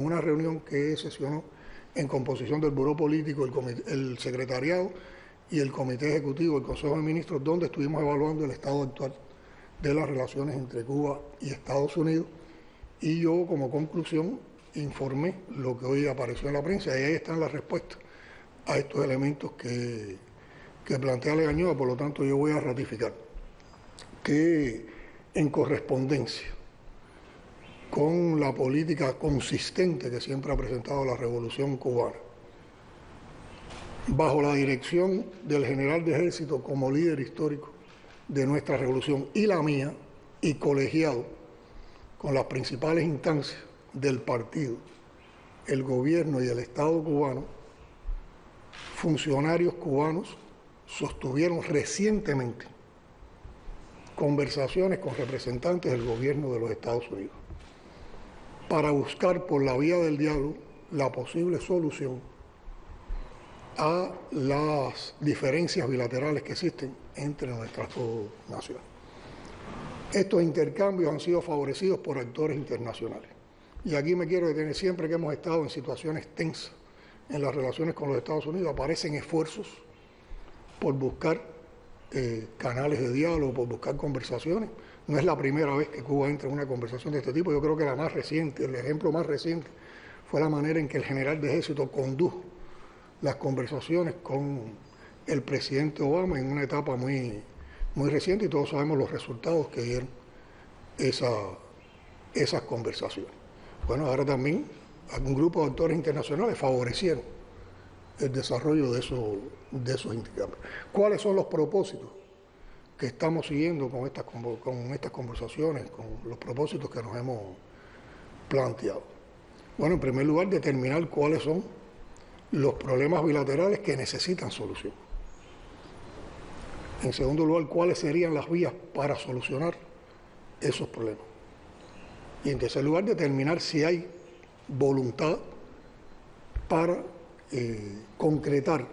una reunión que sesionó en composición del Buró Político, el Secretariado y el Comité Ejecutivo del Consejo de Ministros, donde estuvimos evaluando el estado actual de las relaciones entre Cuba y Estados Unidos, y yo como conclusión informé lo que hoy apareció en la prensa, y ahí están las respuestas a estos elementos que plantea Legañoa. Por lo tanto, yo voy a ratificar que en correspondencia con la política consistente que siempre ha presentado la Revolución Cubana, bajo la dirección del general de ejército como líder histórico de nuestra revolución y la mía, y colegiado con las principales instancias del partido, el gobierno y el Estado cubano, funcionarios cubanos sostuvieron recientemente conversaciones con representantes del gobierno de los Estados Unidos para buscar por la vía del diálogo la posible solución a las diferencias bilaterales que existen entre nuestras dos naciones. Estos intercambios han sido favorecidos por actores internacionales. Y aquí me quiero detener. Siempre que hemos estado en situaciones tensas en las relaciones con los Estados Unidos, aparecen esfuerzos por buscar canales de diálogo, por buscar conversaciones. No es la primera vez que Cuba entra en una conversación de este tipo. Yo creo que la más reciente, el ejemplo más reciente, fue la manera en que el general de ejército condujo las conversaciones con el presidente Obama en una etapa muy reciente, y todos sabemos los resultados que dieron esas conversaciones. Bueno, ahora también algún grupo de actores internacionales favorecieron el desarrollo de esos intercambios. ¿Cuáles son los propósitos que estamos siguiendo con estas conversaciones, con los propósitos que nos hemos planteado? Bueno, en primer lugar, determinar cuáles son los problemas bilaterales que necesitan solución. En segundo lugar, cuáles serían las vías para solucionar esos problemas. Y en tercer lugar, determinar si hay voluntad para concretar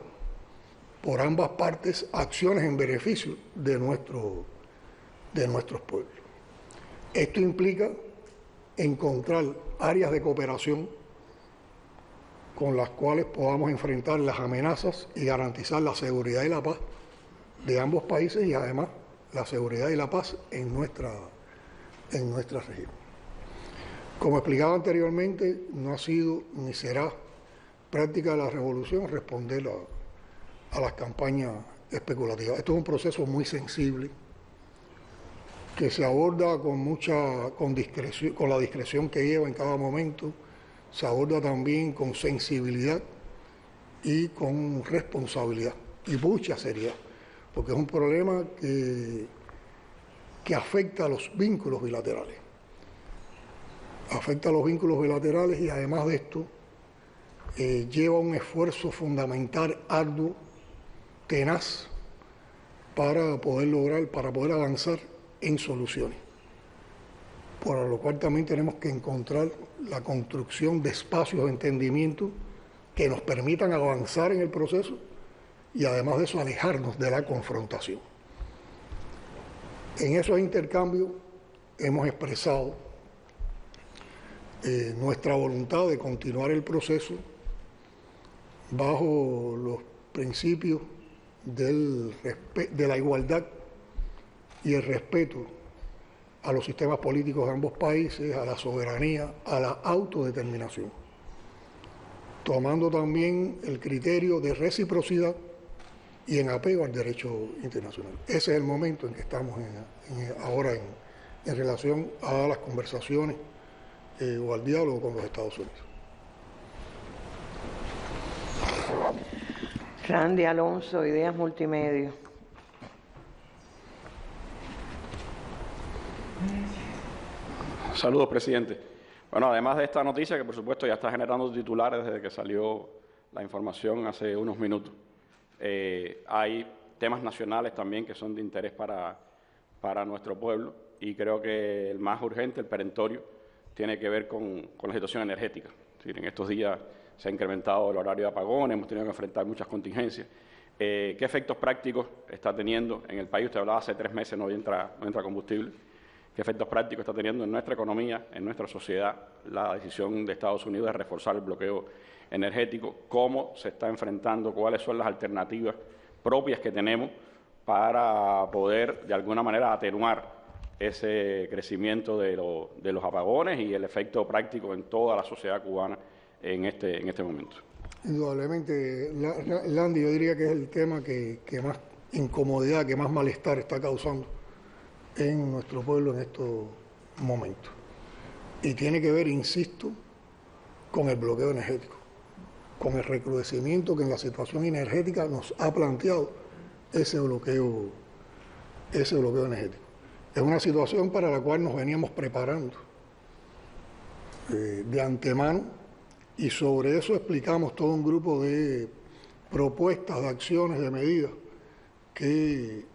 por ambas partes acciones en beneficio de nuestros pueblos. Esto implica encontrar áreas de cooperación con las cuales podamos enfrentar las amenazas y garantizar la seguridad y la paz de ambos países, y además la seguridad y la paz en nuestra región. Como explicaba anteriormente, no ha sido ni será práctica de la revolución responder a las campañas especulativas. Esto es un proceso muy sensible que se aborda con discreción, con la discreción que lleva en cada momento. Se aborda también con sensibilidad y con responsabilidad y mucha seriedad, porque es un problema que afecta a los vínculos bilaterales. Afecta a los vínculos bilaterales, y además de esto lleva un esfuerzo fundamental, arduo, tenaz, para poder avanzar en soluciones. Por lo cual también tenemos que encontrar la construcción de espacios de entendimiento que nos permitan avanzar en el proceso, y además de eso alejarnos de la confrontación. En esos intercambios hemos expresado nuestra voluntad de continuar el proceso bajo los principios de la igualdad y el respeto a los sistemas políticos de ambos países, a la soberanía, a la autodeterminación, tomando también el criterio de reciprocidad y en apego al derecho internacional. Ese es el momento en que estamos ahora en relación a las conversaciones o al diálogo con los Estados Unidos. Randy Alonso, Ideas Multimedia. Saludos, presidente. Bueno, además de esta noticia, que por supuesto ya está generando titulares desde que salió la información hace unos minutos, hay temas nacionales también que son de interés para nuestro pueblo, y creo que el más urgente, el perentorio, tiene que ver con la situación energética. Es decir, en estos días se ha incrementado el horario de apagones, hemos tenido que enfrentar muchas contingencias. ¿Qué efectos prácticos está teniendo en el país? Usted hablaba hace 3 meses no entra combustible. qué efectos prácticos está teniendo en nuestra economía, en nuestra sociedad, la decisión de Estados Unidos de reforzar el bloqueo energético, cómo se está enfrentando, cuáles son las alternativas propias que tenemos para poder, de alguna manera, atenuar ese crecimiento de los apagones y el efecto práctico en toda la sociedad cubana en este momento. Indudablemente, Landy, yo diría que es el tema que más incomodidad, que más malestar está causando en nuestro pueblo en estos momentos. Y tiene que ver, insisto, con el bloqueo energético, con el recrudecimiento que en la situación energética nos ha planteado ese bloqueo energético. Es una situación para la cual nos veníamos preparando de antemano, y sobre eso explicamos todo un grupo de propuestas, de acciones, de medidas que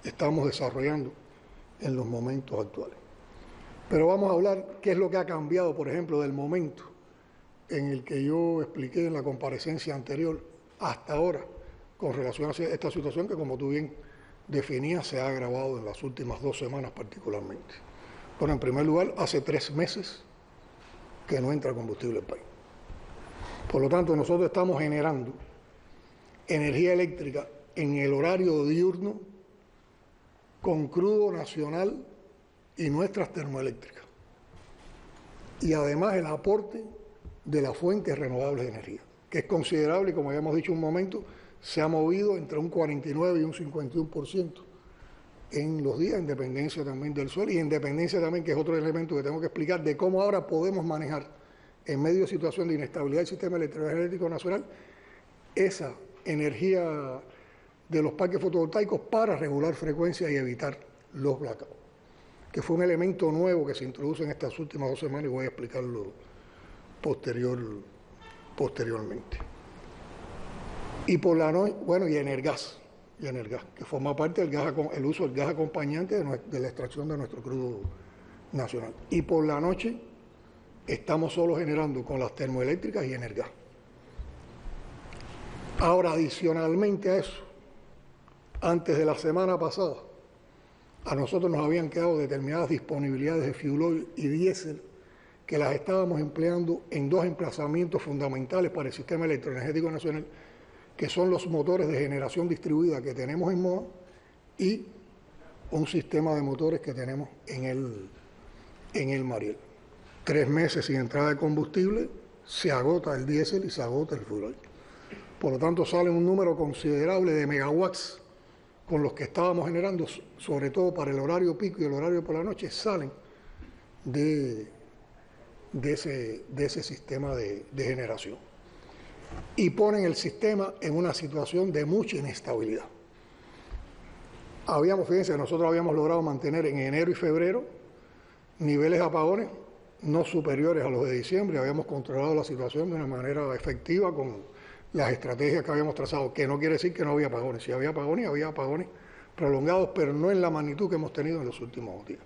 estamos desarrollando en los momentos actuales. Pero vamos a hablar qué es lo que ha cambiado, por ejemplo, del momento en el que yo expliqué en la comparecencia anterior hasta ahora con relación a esta situación que, como tú bien definías, se ha agravado en las últimas 2 semanas particularmente. Bueno, en primer lugar, hace 3 meses que no entra combustible al país. Por lo tanto, nosotros estamos generando energía eléctrica en el horario diurno con crudo nacional y nuestras termoeléctricas. Y además el aporte de las fuentes renovables de energía, que es considerable y, como habíamos dicho un momento, se ha movido entre un 49 y un 51% en los días, en dependencia también del sol y en dependencia también, que es otro elemento que tengo que explicar, de cómo ahora podemos manejar en medio de situación de inestabilidad del sistema electroenergético nacional esa energía de los parques fotovoltaicos para regular frecuencias y evitar los blackouts, que fue un elemento nuevo que se introduce en estas últimas 2 semanas y voy a explicarlo posteriormente. Y por la noche, bueno, y Energas, que forma parte del gas, el uso del gas acompañante de la extracción de nuestro crudo nacional. Y por la noche estamos solo generando con las termoeléctricas y Energas. Ahora, adicionalmente a eso, antes de la semana pasada, a nosotros nos habían quedado determinadas disponibilidades de fuel oil y diésel que las estábamos empleando en 2 emplazamientos fundamentales para el sistema electroenergético nacional, que son los motores de generación distribuida que tenemos en Moa y un sistema de motores que tenemos en el Mariel. 3 meses sin entrada de combustible, se agota el diésel y se agota el fuel oil. Por lo tanto, sale un número considerable de megawatts con los que estábamos generando, sobre todo para el horario pico y el horario por la noche, salen de ese sistema de generación. Y ponen el sistema en una situación de mucha inestabilidad. Fíjense, nosotros habíamos logrado mantener en enero y febrero niveles de apagones no superiores a los de diciembre. Habíamos controlado la situación de una manera efectiva con las estrategias que habíamos trazado, que no quiere decir que no había apagones. Si había apagones prolongados, pero no en la magnitud que hemos tenido en los últimos días.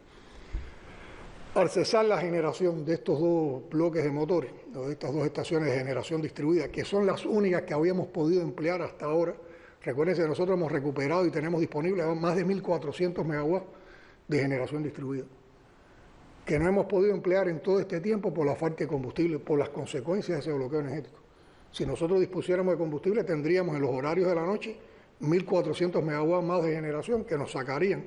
Al cesar la generación de estos 2 bloques de motores, de estas 2 estaciones de generación distribuida, que son las únicas que habíamos podido emplear hasta ahora, recuerden que nosotros hemos recuperado y tenemos disponibles más de 1.400 megawatts de generación distribuida, que no hemos podido emplear en todo este tiempo por la falta de combustible, por las consecuencias de ese bloqueo energético. Si nosotros dispusiéramos de combustible, tendríamos en los horarios de la noche 1.400 megawatts más de generación que nos sacarían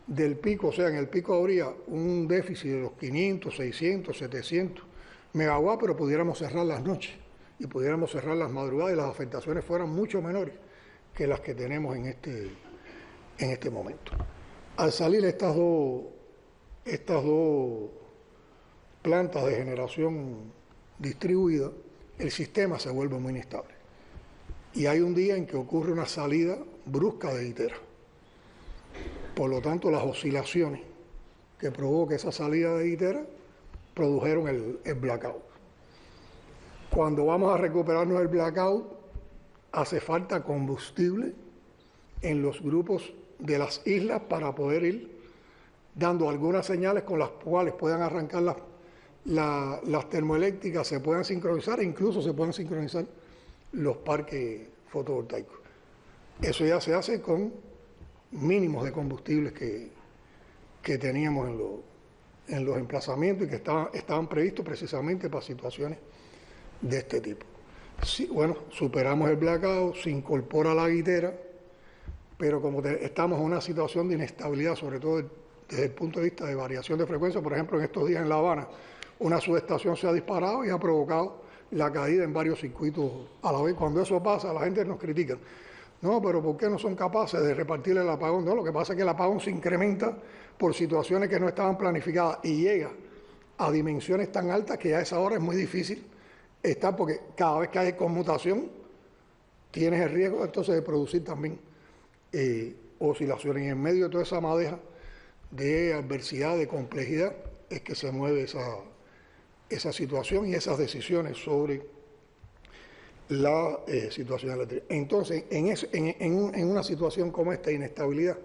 del pico. O sea, en el pico habría un déficit de los 500, 600, 700 megawatts, pero pudiéramos cerrar las noches y pudiéramos cerrar las madrugadas y las afectaciones fueran mucho menores que las que tenemos en este momento. Al salir estas dos plantas de generación distribuida, el sistema se vuelve muy inestable. Y hay un día en que ocurre una salida brusca de Itera. Por lo tanto, las oscilaciones que provoca esa salida de Itera produjeron el blackout. Cuando vamos a recuperarnos del blackout, hace falta combustible en los grupos de las islas para poder ir dando algunas señales con las cuales puedan arrancar las termoeléctricas, se puedan sincronizar e incluso se puedan sincronizar los parques fotovoltaicos. Eso ya se hace con mínimos de combustibles que teníamos en los emplazamientos y que estaban previstos precisamente para situaciones de este tipo. Sí, bueno, superamos el blackout, se incorpora la guitera, pero como estamos en una situación de inestabilidad, sobre todo desde el punto de vista de variación de frecuencia, por ejemplo, en estos días en La Habana, una subestación se ha disparado y ha provocado la caída en varios circuitos a la vez. Cuando eso pasa, la gente nos critica. No, pero ¿por qué no son capaces de repartir el apagón? No, lo que pasa es que el apagón se incrementa por situaciones que no estaban planificadas y llega a dimensiones tan altas que a esa hora es muy difícil estar, porque cada vez que hay conmutación tienes el riesgo entonces de producir también oscilaciones. Y en medio de toda esa madeja de adversidad, de complejidad, es que se mueve esa situación y esas decisiones sobre la situación eléctrica. Entonces, en una situación como esta de inestabilidad,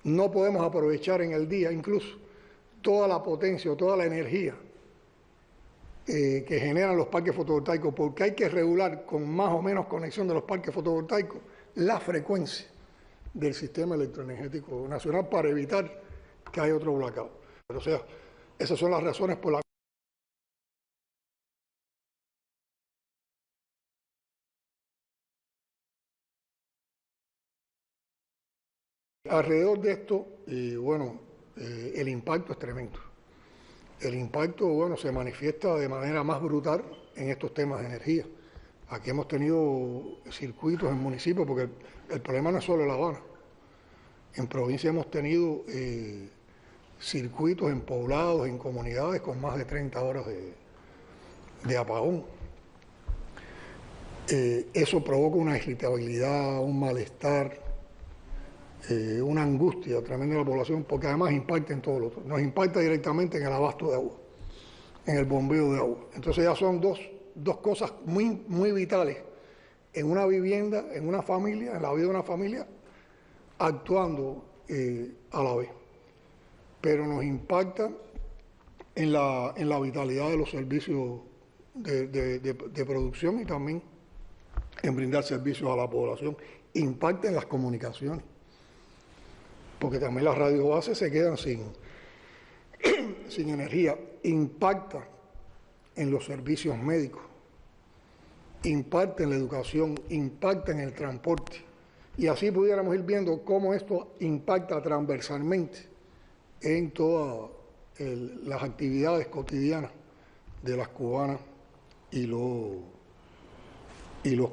no podemos aprovechar en el día incluso toda la potencia o toda la energía que generan los parques fotovoltaicos, porque hay que regular con más o menos conexión de los parques fotovoltaicos la frecuencia del sistema electroenergético nacional para evitar que haya otro blackout. O sea, esas son las razones por las alrededor de esto, bueno, el impacto es tremendo. El impacto, bueno, se manifiesta de manera más brutal en estos temas de energía. Aquí hemos tenido circuitos en municipios, porque el problema no es solo La Habana. En provincia hemos tenido circuitos en poblados, en comunidades con más de 30 horas de apagón. Eso provoca una irritabilidad, un malestar, una angustia tremenda de la población, porque además impacta en todo lo otro. Nos impacta directamente en el abasto de agua, en el bombeo de agua. Entonces ya son dos cosas muy vitales en una vivienda, en una familia, en la vida de una familia, actuando a la vez. Pero nos impacta en la vitalidad de los servicios de producción y también en brindar servicios a la población. Impacta en las comunicaciones, porque también las radiobases se quedan sin energía. Impacta en los servicios médicos, impacta en la educación, impacta en el transporte. Y así pudiéramos ir viendo cómo esto impacta transversalmente en todas las actividades cotidianas de las cubanas y los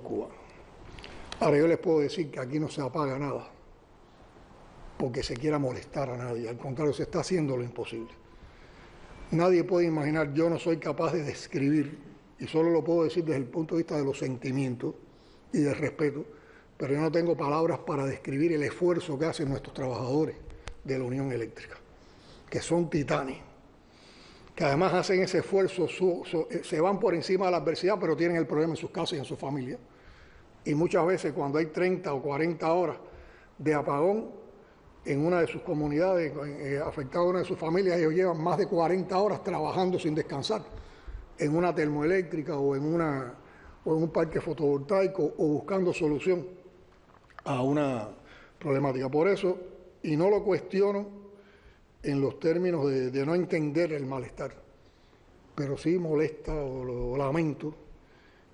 cubanos. Ahora yo les puedo decir que aquí no se apaga nada porque se quiera molestar a nadie, al contrario, se está haciendo lo imposible. Nadie puede imaginar, yo no soy capaz de describir, y solo lo puedo decir desde el punto de vista de los sentimientos y del respeto, pero yo no tengo palabras para describir el esfuerzo que hacen nuestros trabajadores de la Unión Eléctrica, que son titanes, que además hacen ese esfuerzo, se van por encima de la adversidad, pero tienen el problema en sus casas y en su familia. Y muchas veces cuando hay 30 o 40 horas de apagón, en una de sus comunidades, afectada a una de sus familias, ellos llevan más de 40 horas trabajando sin descansar, en una termoeléctrica o en un parque fotovoltaico o buscando solución a una problemática. Por eso, y no lo cuestiono en los términos de no entender el malestar, pero sí molesta o lo lamento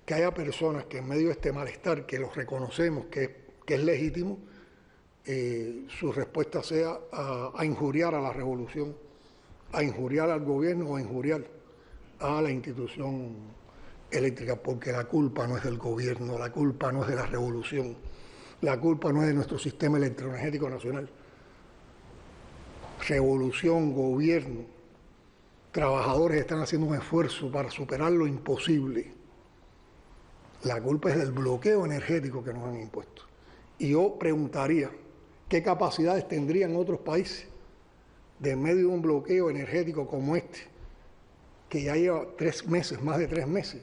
que haya personas que en medio de este malestar, que los reconocemos que es legítimo, su respuesta sea a injuriar a la revolución, a injuriar al gobierno o a injuriar a la institución eléctrica, porque la culpa no es del gobierno, la culpa no es de la revolución, la culpa no es de nuestro sistema electroenergético nacional. Revolución, gobierno, trabajadores están haciendo un esfuerzo para superar lo imposible. La culpa es del bloqueo energético que nos han impuesto. Y yo preguntaría, ¿qué capacidades tendrían otros países de en medio de un bloqueo energético como este, que ya lleva 3 meses, más de 3 meses,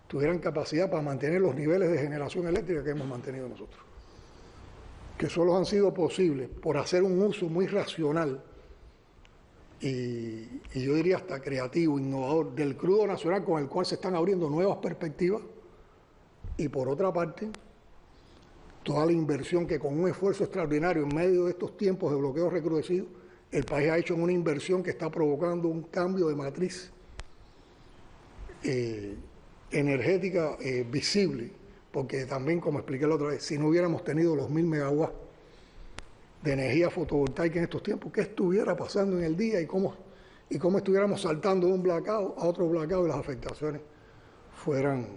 tuvieran capacidad para mantener los niveles de generación eléctrica que hemos mantenido nosotros? Que solo han sido posibles por hacer un uso muy racional y yo diría hasta creativo, innovador, del crudo nacional, con el cual se están abriendo nuevas perspectivas, y por otra parte, toda la inversión que con un esfuerzo extraordinario en medio de estos tiempos de bloqueo recrudecido El país ha hecho una inversión que está provocando un cambio de matriz energética visible, porque también, como expliqué la otra vez, si no hubiéramos tenido los 1000 megawatts de energía fotovoltaica en estos tiempos, ¿qué estuviera pasando en el día y cómo estuviéramos saltando de un blackout a otro blackout y las afectaciones fueran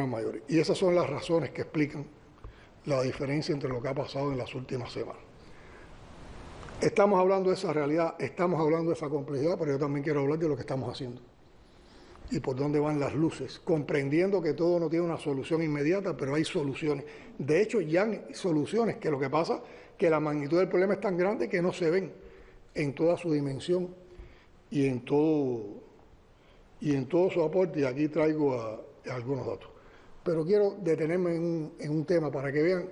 mayores? Y esas son las razones que explican la diferencia entre lo que ha pasado en las últimas semanas. Estamos hablando de esa realidad, estamos hablando de esa complejidad, pero yo también quiero hablar de lo que estamos haciendo y por dónde van las luces, comprendiendo que todo no tiene una solución inmediata, pero hay soluciones. De hecho, ya hay soluciones, que lo que pasa es que la magnitud del problema es tan grande que no se ven en toda su dimensión y en todo su aporte, y aquí traigo algunos datos. Pero quiero detenerme en un tema para que vean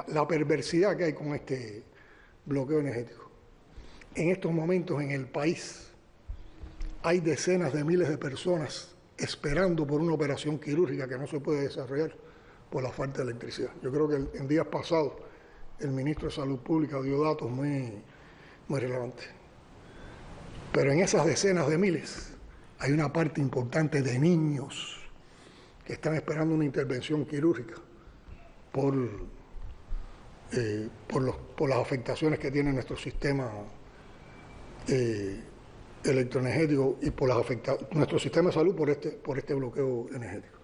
la perversidad que hay con este bloqueo energético. En estos momentos en el país hay decenas de miles de personas esperando por una operación quirúrgica que no se puede desarrollar por la falta de electricidad. Yo creo que en días pasados el ministro de Salud Pública dio datos muy relevantes. Pero en esas decenas de miles hay una parte importante de niños que están esperando una intervención quirúrgica por las afectaciones que tiene nuestro sistema electroenergético y por nuestro sistema de salud por este bloqueo energético.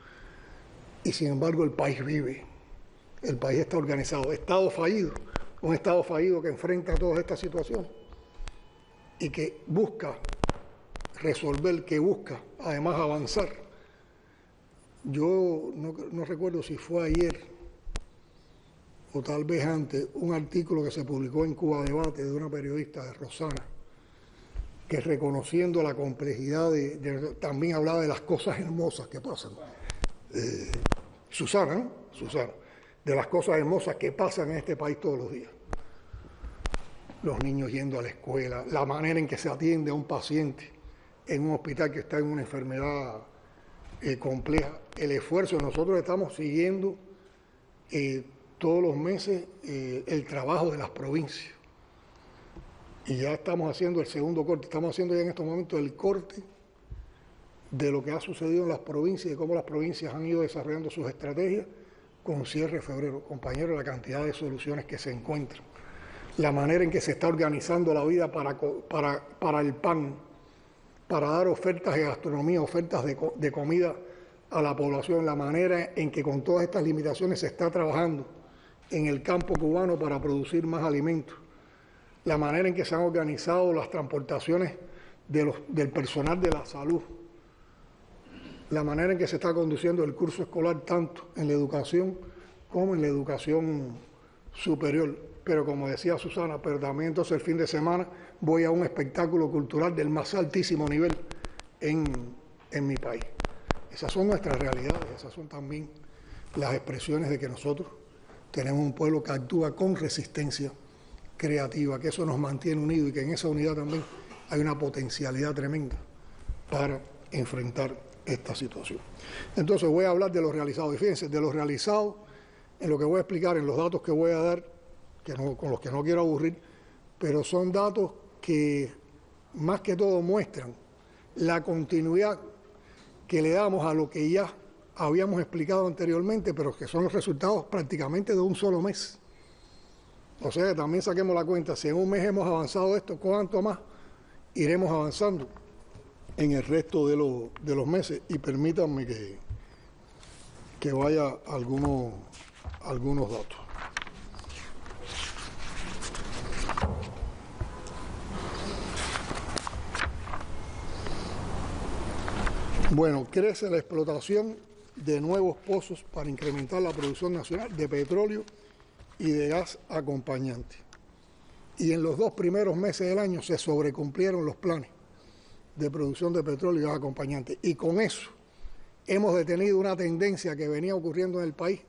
Y sin embargo el país vive, el país está organizado, un Estado fallido que enfrenta todas estas situaciones y que busca resolver, que busca además avanzar. Yo no recuerdo si fue ayer o tal vez antes, un artículo que se publicó en Cuba Debate de una periodista de Rosana, que reconociendo la complejidad también hablaba de las cosas hermosas que pasan. Susana, de las cosas hermosas que pasan en este país todos los días. Los niños yendo a la escuela, la manera en que se atiende a un paciente en un hospital que está en una enfermedad compleja, el esfuerzo. Nosotros estamos siguiendo todos los meses el trabajo de las provincias. Y ya estamos haciendo el segundo corte, estamos haciendo ya en estos momentos el corte de lo que ha sucedido en las provincias y de cómo las provincias han ido desarrollando sus estrategias con cierre de febrero. Compañeros, la cantidad de soluciones que se encuentran, la manera en que se está organizando la vida para el pan, para dar ofertas de gastronomía, ofertas de comida a la población, la manera en que con todas estas limitaciones se está trabajando en el campo cubano para producir más alimentos, la manera en que se han organizado las transportaciones del personal de la salud, la manera en que se está conduciendo el curso escolar tanto en la educación como en la educación superior. Pero como decía Susana, pero también entonces el fin de semana voy a un espectáculo cultural del más altísimo nivel en mi país. Esas son nuestras realidades, esas son también las expresiones de que nosotros tenemos un pueblo que actúa con resistencia creativa, que eso nos mantiene unidos y que en esa unidad también hay una potencialidad tremenda para enfrentar esta situación. Entonces voy a hablar de lo realizado. Y fíjense, de lo realizado, en lo que voy a explicar, en los datos que voy a dar, con los que no quiero aburrir, pero son datos que más que todo muestran la continuidad que le damos a lo que ya habíamos explicado anteriormente, pero que son los resultados prácticamente de un solo mes. O sea, que también saquemos la cuenta, si en un mes hemos avanzado esto, ¿cuánto más iremos avanzando en el resto de los meses? Y permítanme que vaya a algunos datos. Bueno, crece la explotación de nuevos pozos para incrementar la producción nacional de petróleo y de gas acompañante. Y en los 2 primeros meses del año se sobrecumplieron los planes de producción de petróleo y gas acompañante. Y con eso hemos detenido una tendencia que venía ocurriendo en el país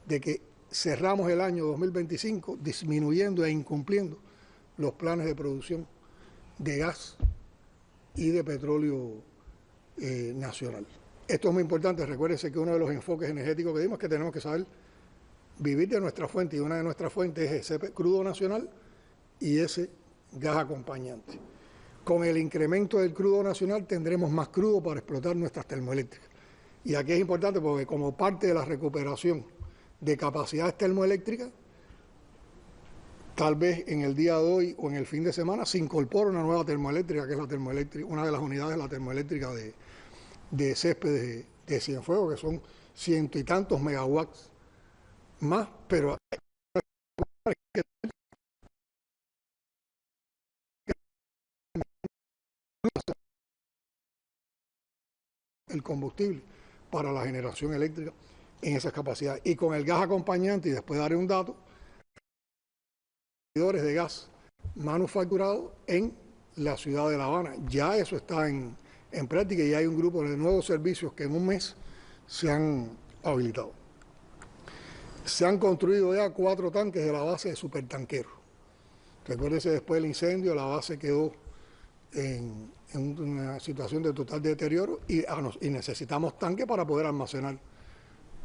de que cerramos el año 2025 disminuyendo e incumpliendo los planes de producción de gas y de petróleo nacional. Esto es muy importante. Recuérdense que uno de los enfoques energéticos que dimos es que tenemos que saber vivir de nuestra fuente, y una de nuestras fuentes es ese crudo nacional y ese gas acompañante. Con el incremento del crudo nacional tendremos más crudo para explotar nuestras termoeléctricas. Y aquí es importante porque como parte de la recuperación de capacidades termoeléctricas, tal vez en el día de hoy o en el fin de semana se incorpora una nueva termoeléctrica, que es la termoeléctrica, una de las unidades de la termoeléctrica de Céspedes de Cienfuegos, que son ciento y tantos megawatts más, pero el combustible para la generación eléctrica en esas capacidades. Y con el gas acompañante, y después daré un dato, de gas manufacturado en la ciudad de La Habana. Ya eso está en práctica y hay un grupo de nuevos servicios que en un mes se han habilitado. Se han construido ya 4 tanques de la base de supertanqueros. Recuérdense, después del incendio la base quedó en una situación de total deterioro y necesitamos tanques para poder almacenar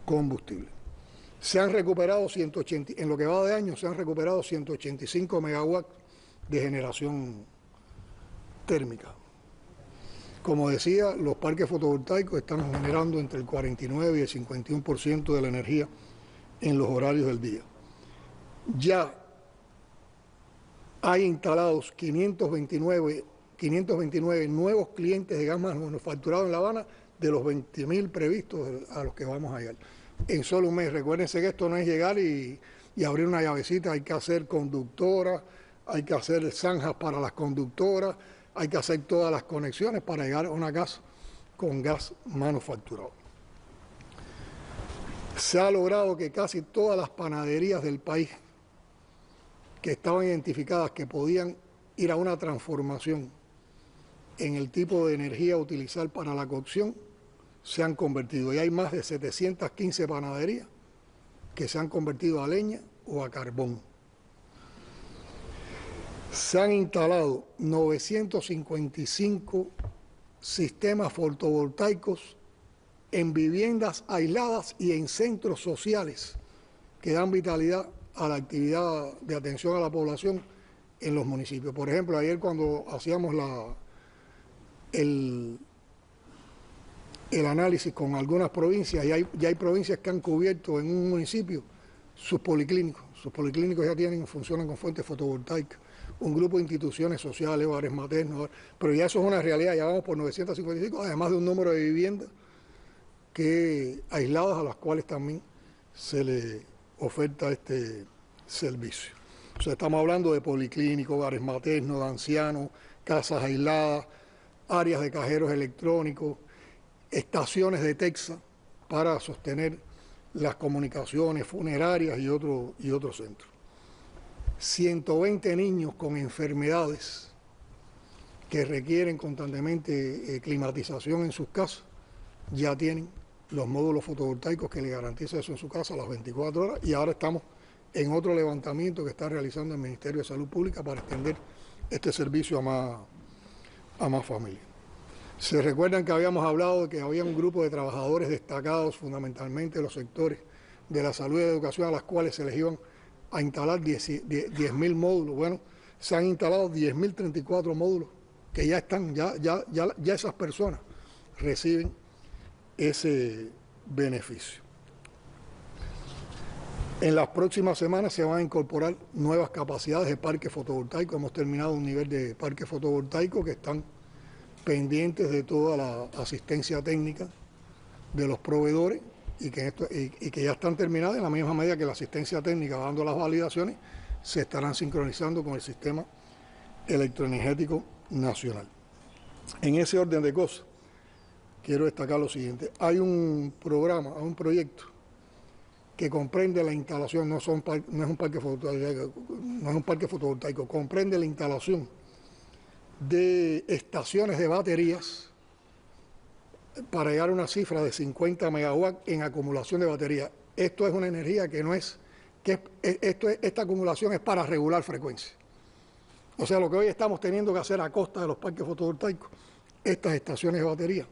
combustible. Se han recuperado 180, en lo que va de año se han recuperado 185 megawatts de generación térmica. Como decía, los parques fotovoltaicos están generando entre el 49 y el 51% de la energía en los horarios del día. Ya hay instalados 529 nuevos clientes de gas manufacturado en La Habana de los 20.000 previstos a los que vamos a llegar. En solo un mes. Recuérdense que esto no es llegar y abrir una llavecita, hay que hacer conductoras, hay que hacer zanjas para las conductoras, hay que hacer todas las conexiones para llegar a una casa con gas manufacturado. Se ha logrado que casi todas las panaderías del país que estaban identificadas que podían ir a una transformación en el tipo de energía a utilizar para la cocción, se han convertido. Y hay más de 715 panaderías que se han convertido a leña o a carbón. Se han instalado 955 sistemas fotovoltaicos en viviendas aisladas y en centros sociales que dan vitalidad a la actividad de atención a la población en los municipios. Por ejemplo, ayer cuando hacíamos el análisis con algunas provincias, ya hay provincias que han cubierto en un municipio sus policlínicos. Sus policlínicos ya funcionan con fuentes fotovoltaicas. Un grupo de instituciones sociales, hogares maternos, pero ya eso es una realidad, ya vamos por 955, además de un número de viviendas aisladas a las cuales también se le oferta este servicio. O sea, estamos hablando de policlínicos, hogares maternos, de ancianos, casas aisladas, áreas de cajeros electrónicos, estaciones de Texas para sostener las comunicaciones funerarias y otros centros. 120 niños con enfermedades que requieren constantemente climatización en sus casas ya tienen los módulos fotovoltaicos que le garantizan eso en su casa a las 24 horas y ahora estamos en otro levantamiento que está realizando el Ministerio de Salud Pública para extender este servicio a más familias. Se recuerdan que habíamos hablado de que había un grupo de trabajadores destacados, fundamentalmente de los sectores de la salud y de educación, a las cuales se les iban a instalar 10.000 módulos. Bueno, se han instalado 10.034 módulos que ya están, ya esas personas reciben ese beneficio. En las próximas semanas se van a incorporar nuevas capacidades de parques fotovoltaicos. Hemos terminado un nivel de parques fotovoltaicos que están pendientes de toda la asistencia técnica de los proveedores y que ya están terminadas en la misma medida que la asistencia técnica va dando las validaciones, se estarán sincronizando con el sistema electroenergético nacional. En ese orden de cosas, quiero destacar lo siguiente. Hay un programa, un proyecto que comprende la instalación, no es un parque fotovoltaico, comprende la instalación de estaciones de baterías para llegar a una cifra de 50 megawatts en acumulación de baterías. Esto es una energía que no es, esta acumulación es para regular frecuencia. O sea, lo que hoy estamos teniendo que hacer a costa de los parques fotovoltaicos, estas estaciones de batería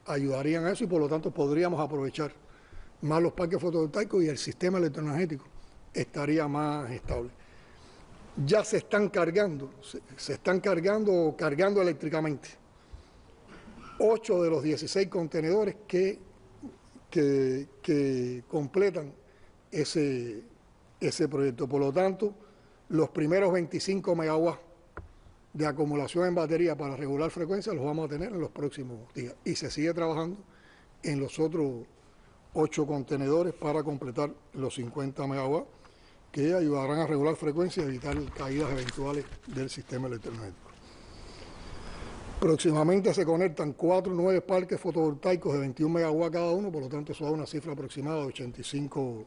ayudarían a eso y por lo tanto podríamos aprovechar más los parques fotovoltaicos y el sistema electroenergético estaría más estable. ya se están cargando, cargando eléctricamente 8 de los 16 contenedores que completan ese proyecto. Por lo tanto, los primeros 25 megawatts de acumulación en batería para regular frecuencia los vamos a tener en los próximos días. Y se sigue trabajando en los otros 8 contenedores para completar los 50 megawatts que ayudarán a regular frecuencia y evitar caídas eventuales del sistema electroenergético. Próximamente se conectan 4 nuevos parques fotovoltaicos de 21 megawatts cada uno, por lo tanto eso da una cifra aproximada de 85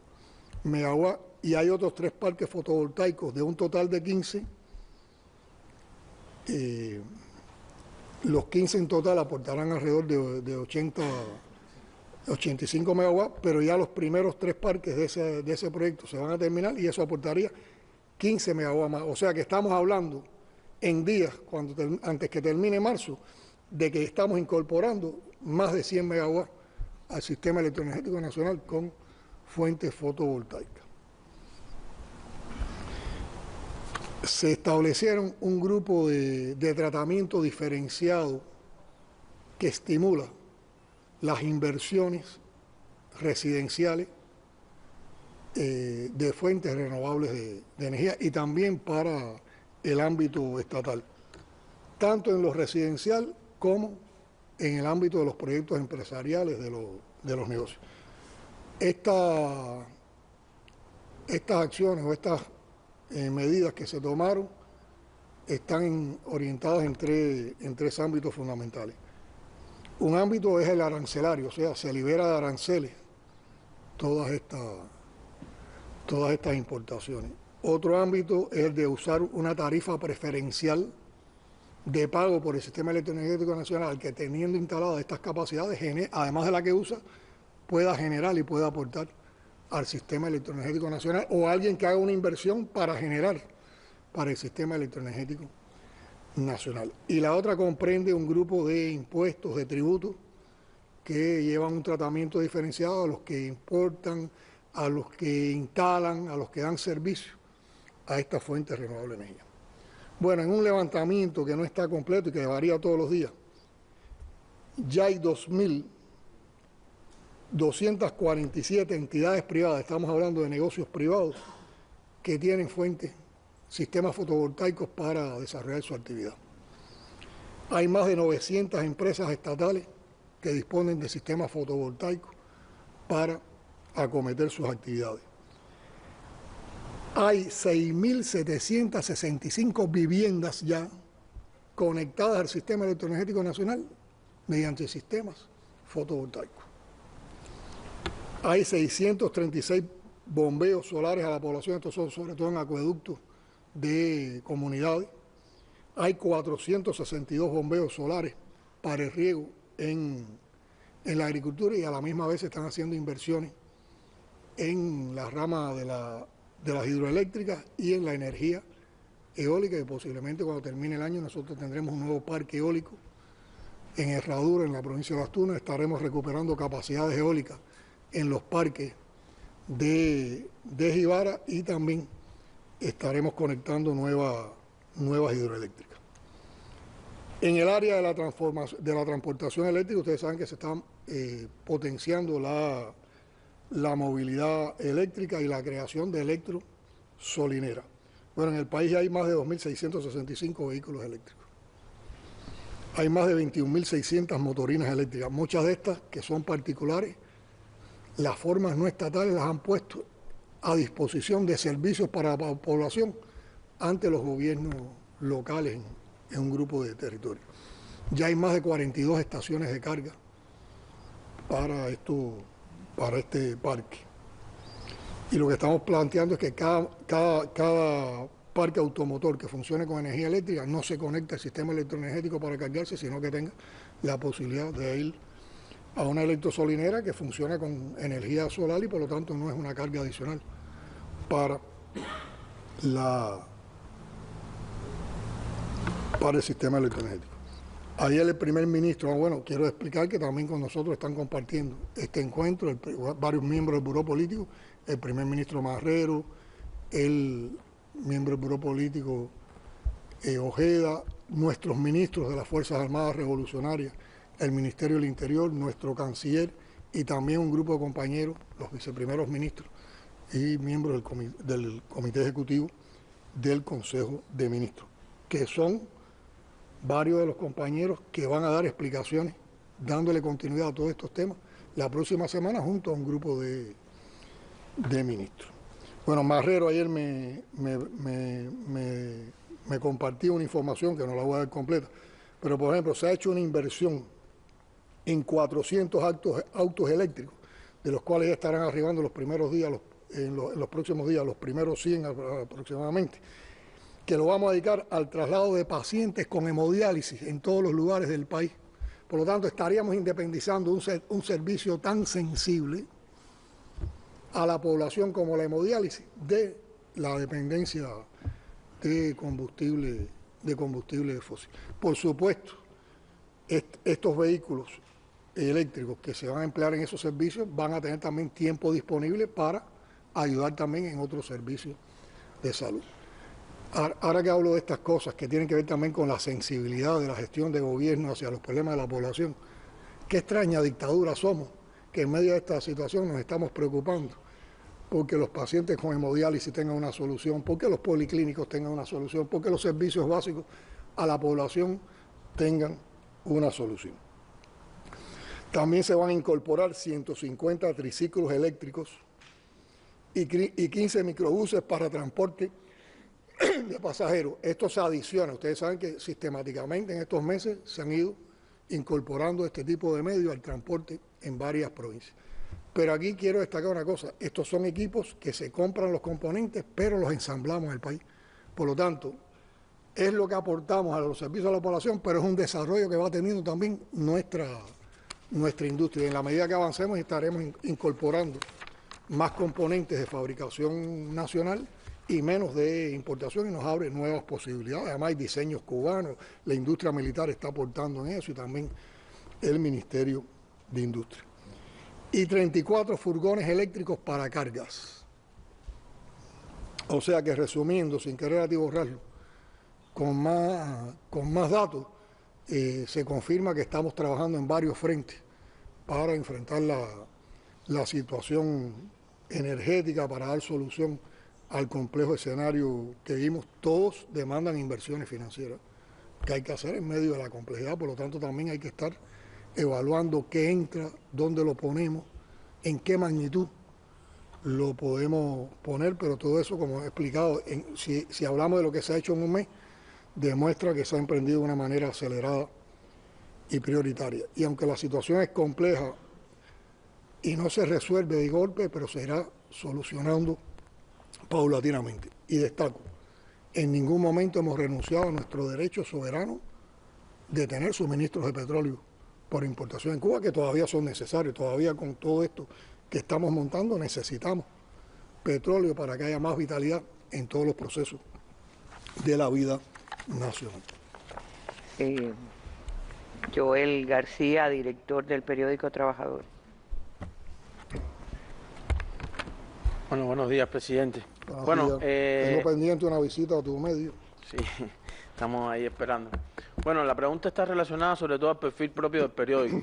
megawatts, y hay otros 3 parques fotovoltaicos de un total de 15. Los 15 en total aportarán alrededor de 85 megawatts, pero ya los primeros 3 parques de ese proyecto se van a terminar y eso aportaría 15 megawatts más. O sea que estamos hablando en días, antes que termine marzo, de que estamos incorporando más de 100 megawatts al sistema electroenergético nacional con fuentes fotovoltaicas. Se establecieron un grupo de tratamiento diferenciado que estimula las inversiones residenciales de fuentes renovables de energía y también para el ámbito estatal, tanto en lo residencial como en el ámbito de los proyectos empresariales de los negocios. Estas acciones o estas medidas que se tomaron están orientadas en tres ámbitos fundamentales. Un ámbito es el arancelario, o sea, se libera de aranceles todas estas importaciones. Otro ámbito es el de usar una tarifa preferencial de pago por el Sistema Electroenergético Nacional, que teniendo instaladas estas capacidades, además de la que usa, pueda generar y pueda aportar al Sistema Electroenergético Nacional, o alguien que haga una inversión para generar para el Sistema Electroenergético Nacional. Y la otra comprende un grupo de impuestos, de tributos, que llevan un tratamiento diferenciado a los que importan, a los que instalan, a los que dan servicio a estas fuentes renovables de energía. Bueno, en un levantamiento que no está completo y que varía todos los días, ya hay 2.247 entidades privadas, estamos hablando de negocios privados, que tienen fuentes, sistemas fotovoltaicos para desarrollar su actividad. Hay más de 900 empresas estatales que disponen de sistemas fotovoltaicos para acometer sus actividades. Hay 6.765 viviendas ya conectadas al Sistema Electroenergético Nacional mediante sistemas fotovoltaicos. Hay 636 bombeos solares a la población, estos son sobre todo en acueductos de comunidades. Hay 462 bombeos solares para el riego en la agricultura, y a la misma vez se están haciendo inversiones en la rama de las hidroeléctricas y en la energía eólica, y posiblemente cuando termine el año nosotros tendremos un nuevo parque eólico en Herradura, en la provincia de Las Tunas. Estaremos recuperando capacidades eólicas en los parques de Jibara, y también estaremos conectando nuevas hidroeléctricas. En el área de la transportación eléctrica, ustedes saben que se está potenciando la movilidad eléctrica y la creación de electrosolineras. Bueno, en el país hay más de 2.665 vehículos eléctricos. Hay más de 21.600 motorinas eléctricas, muchas de estas que son particulares. Las formas no estatales las han puesto a disposición de servicios para la población ante los gobiernos locales en un grupo de territorios. Ya hay más de 42 estaciones de carga para este parque. Y lo que estamos planteando es que cada parque automotor que funcione con energía eléctrica no se conecte al sistema electroenergético para cargarse, sino que tenga la posibilidad de ir a una electrosolinera que funciona con energía solar y por lo tanto no es una carga adicional para el sistema electroenergético. Ayer el primer ministro, quiero explicar que también con nosotros están compartiendo este encuentro varios miembros del Buró Político, el primer ministro Marrero, el miembro del Buró Político Ojeda, nuestros ministros de las Fuerzas Armadas Revolucionarias, el Ministerio del Interior, nuestro canciller y también un grupo de compañeros, los viceprimeros ministros y miembros del Comité Ejecutivo del Consejo de Ministros, que son varios de los compañeros que van a dar explicaciones, dándole continuidad a todos estos temas la próxima semana junto a un grupo de ministros. Bueno, Marrero ayer me compartió una información que no la voy a dar completa, pero por ejemplo se ha hecho una inversión en 400 autos eléctricos, de los cuales ya estarán arribando los primeros días, en los próximos días, los primeros 100 aproximadamente, que lo vamos a dedicar al traslado de pacientes con hemodiálisis en todos los lugares del país. Por lo tanto, estaríamos independizando un servicio tan sensible a la población como la hemodiálisis de la dependencia de combustible fósil. Por supuesto, estos vehículos eléctricos que se van a emplear en esos servicios van a tener también tiempo disponible para ayudar también en otros servicios de salud. Ahora que hablo de estas cosas que tienen que ver también con la sensibilidad de la gestión de gobierno hacia los problemas de la población, qué extraña dictadura somos, que en medio de esta situación nos estamos preocupando porque los pacientes con hemodiálisis tengan una solución, porque los policlínicos tengan una solución, porque los servicios básicos a la población tengan una solución. También se van a incorporar 150 triciclos eléctricos y 15 microbuses para transporte de pasajeros. Esto se adiciona. Ustedes saben que sistemáticamente en estos meses se han ido incorporando este tipo de medios al transporte en varias provincias. Pero aquí quiero destacar una cosa, estos son equipos que se compran los componentes, pero los ensamblamos en el país. Por lo tanto, es lo que aportamos a los servicios a la población, pero es un desarrollo que va teniendo también nuestra industria. En la medida que avancemos estaremos incorporando más componentes de fabricación nacional y menos de importación, y nos abre nuevas posibilidades. Además hay diseños cubanos, la industria militar está aportando en eso y también el Ministerio de Industria. Y 34 furgones eléctricos para cargas. O sea que resumiendo, sin querer atiborrarlo, con más datos, se confirma que estamos trabajando en varios frentes para enfrentar la situación energética, para dar solución al complejo escenario que vimos. Todos demandan inversiones financieras que hay que hacer en medio de la complejidad, por lo tanto también hay que estar evaluando qué entra, dónde lo ponemos, en qué magnitud lo podemos poner, pero todo eso, como he explicado, si hablamos de lo que se ha hecho en un mes, demuestra que se ha emprendido de una manera acelerada y prioritaria. Y aunque la situación es compleja y no se resuelve de golpe, pero se irá solucionando paulatinamente. Y destaco, en ningún momento hemos renunciado a nuestro derecho soberano de tener suministros de petróleo por importación en Cuba, que todavía son necesarios. Todavía con todo esto que estamos montando necesitamos petróleo para que haya más vitalidad en todos los procesos de la vida nacional. Joel García, director del periódico Trabajador. Bueno, buenos días, presidente. Buenos días. Tengo pendiente una visita a tu medio. Sí, estamos ahí esperando. Bueno, la pregunta está relacionada sobre todo al perfil propio del periódico.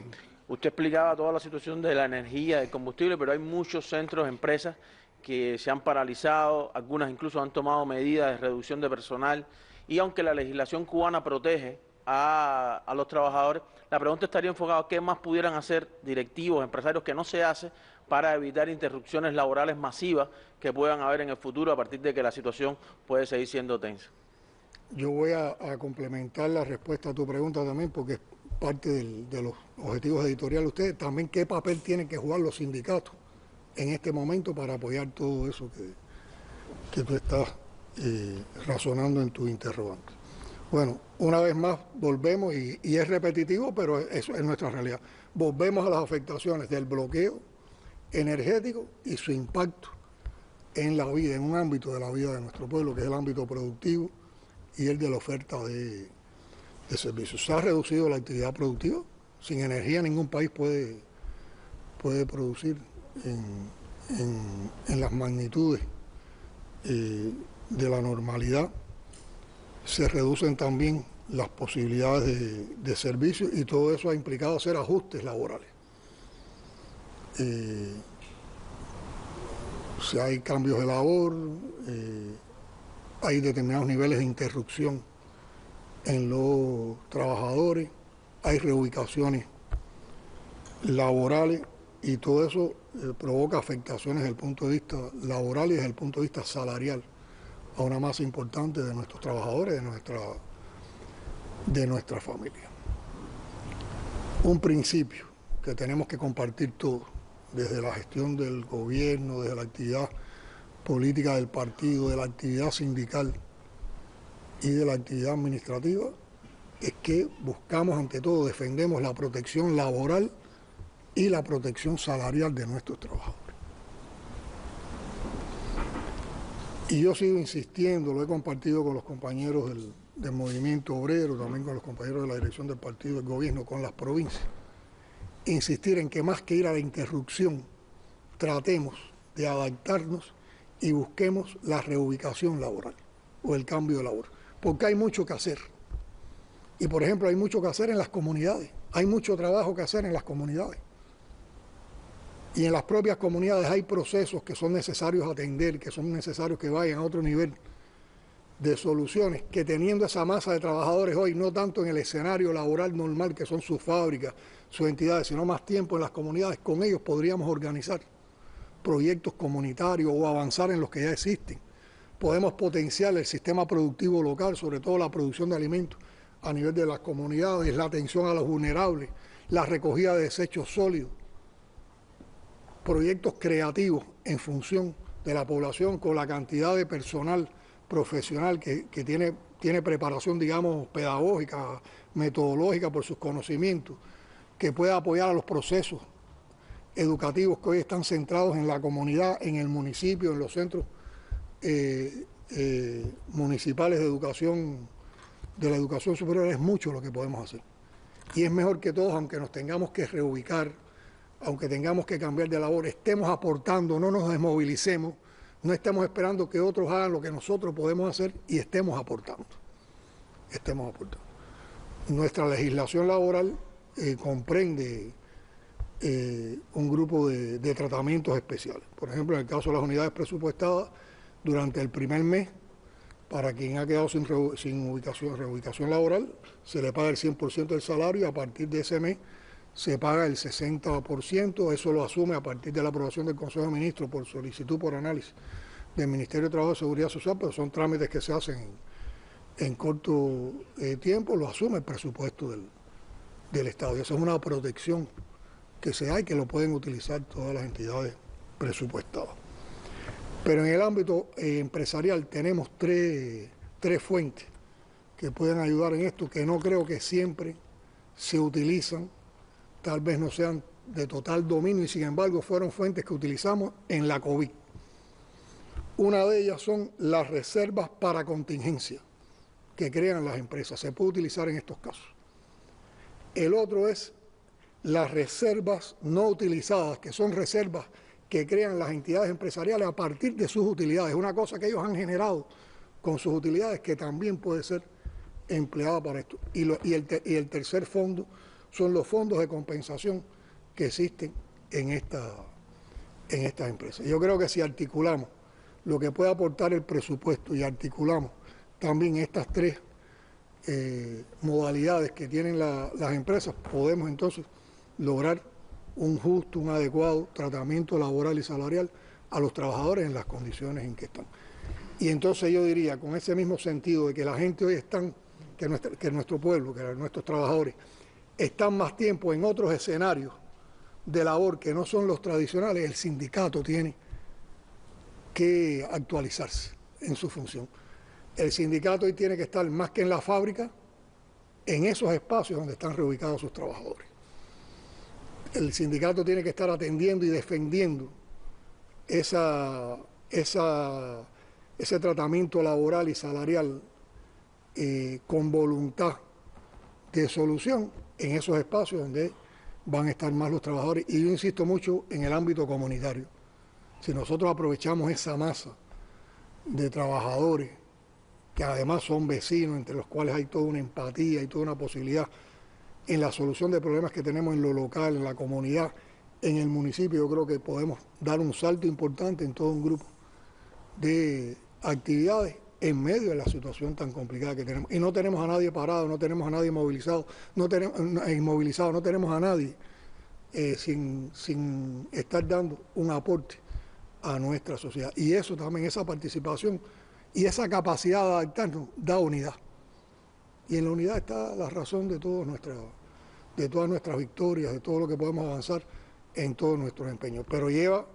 Usted explicaba toda la situación de la energía, del combustible, pero hay muchos centros, empresas que se han paralizado, algunas incluso han tomado medidas de reducción de personal, y aunque la legislación cubana protege a los trabajadores, la pregunta estaría enfocada a qué más pudieran hacer directivos, empresarios, que no se hace para evitar interrupciones laborales masivas que puedan haber en el futuro a partir de que la situación puede seguir siendo tensa. Yo voy a complementar la respuesta a tu pregunta también, porque es parte de los objetivos editoriales de ustedes. También qué papel tienen que jugar los sindicatos en este momento para apoyar todo eso que tú estás razonando en tu interrogante. Bueno, una vez más volvemos, y es repetitivo, pero eso es nuestra realidad. Volvemos a las afectaciones del bloqueo energético y su impacto en la vida, en un ámbito de la vida de nuestro pueblo, que es el ámbito productivo y el de la oferta de servicios. Se ha reducido la actividad productiva. Sin energía ningún país puede producir en las magnitudes de la normalidad, se reducen también las posibilidades de servicio y todo eso ha implicado hacer ajustes laborales. Si hay cambios de labor, hay determinados niveles de interrupción en los trabajadores, hay reubicaciones laborales y todo eso provoca afectaciones desde el punto de vista laboral y desde el punto de vista salarial a una masa importante de nuestros trabajadores, de nuestra familia. Un principio que tenemos que compartir todos, desde la gestión del gobierno, desde la actividad política del partido, de la actividad sindical y de la actividad administrativa, es que buscamos ante todo, defendemos la protección laboral y la protección salarial de nuestros trabajadores. Y yo sigo insistiendo, lo he compartido con los compañeros del movimiento obrero, también con los compañeros de la dirección del partido del gobierno, con las provincias, insistir en que más que ir a la interrupción, tratemos de adaptarnos y busquemos la reubicación laboral o el cambio de labor, porque hay mucho que hacer. Y por ejemplo, hay mucho que hacer en las comunidades, hay mucho trabajo que hacer en las comunidades. Y en las propias comunidades hay procesos que son necesarios atender, que son necesarios que vayan a otro nivel de soluciones, que teniendo esa masa de trabajadores hoy, no tanto en el escenario laboral normal que son sus fábricas, sus entidades, sino más tiempo en las comunidades, con ellos podríamos organizar proyectos comunitarios o avanzar en los que ya existen. Podemos potenciar el sistema productivo local, sobre todo la producción de alimentos a nivel de las comunidades, la atención a los vulnerables, la recogida de desechos sólidos, proyectos creativos en función de la población con la cantidad de personal profesional que tiene preparación, digamos, pedagógica, metodológica por sus conocimientos, que pueda apoyar a los procesos educativos que hoy están centrados en la comunidad, en el municipio, en los centros municipales de la educación superior. Es mucho lo que podemos hacer. Y es mejor que todos, aunque nos tengamos que reubicar, aunque tengamos que cambiar de labor, estemos aportando, no nos desmovilicemos, no estemos esperando que otros hagan lo que nosotros podemos hacer y estemos aportando. Nuestra legislación laboral comprende un grupo de tratamientos especiales. Por ejemplo, en el caso de las unidades presupuestadas, durante el primer mes, para quien ha quedado sin reubicación laboral, se le paga el 100% del salario y a partir de ese mes se paga el 60%, eso lo asume a partir de la aprobación del Consejo de Ministros por solicitud, por análisis del Ministerio de Trabajo y Seguridad Social, pero son trámites que se hacen en corto tiempo, lo asume el presupuesto del Estado. Y eso es una protección que se da y que lo pueden utilizar todas las entidades presupuestadas. Pero en el ámbito empresarial tenemos tres fuentes que pueden ayudar en esto, que no creo que siempre se utilizan, tal vez no sean de total dominio y sin embargo fueron fuentes que utilizamos en la COVID. Una de ellas son las reservas para contingencia que crean las empresas, se puede utilizar en estos casos. El otro es las reservas no utilizadas, que son reservas que crean las entidades empresariales a partir de sus utilidades, una cosa que ellos han generado con sus utilidades que también puede ser empleada para esto. Y el tercer fondo son los fondos de compensación que existen en estas empresas. Yo creo que si articulamos lo que puede aportar el presupuesto y articulamos también estas tres modalidades que tienen las empresas, podemos entonces lograr un justo, un adecuado tratamiento laboral y salarial a los trabajadores en las condiciones en que están. Y entonces yo diría, con ese mismo sentido de que la gente hoy están, que nuestro pueblo, que nuestros trabajadores, están más tiempo en otros escenarios de labor que no son los tradicionales, el sindicato tiene que actualizarse en su función. El sindicato hoy tiene que estar más que en la fábrica, en esos espacios donde están reubicados sus trabajadores. El sindicato tiene que estar atendiendo y defendiendo ese tratamiento laboral y salarial con voluntad de solución en esos espacios donde van a estar más los trabajadores. Y yo insisto mucho en el ámbito comunitario. Si nosotros aprovechamos esa masa de trabajadores que además son vecinos, entre los cuales hay toda una empatía y toda una posibilidad en la solución de problemas que tenemos en lo local, en la comunidad, en el municipio. Yo creo que podemos dar un salto importante en todo un grupo de actividades en medio de la situación tan complicada que tenemos. Y no tenemos a nadie parado, no tenemos a nadie movilizado, no tenemos a nadie sin estar dando un aporte a nuestra sociedad. Y eso también, esa participación y esa capacidad de adaptarnos, da unidad. Y en la unidad está la razón de todas nuestras victorias, de todo lo que podemos avanzar en todos nuestros empeños. Pero lleva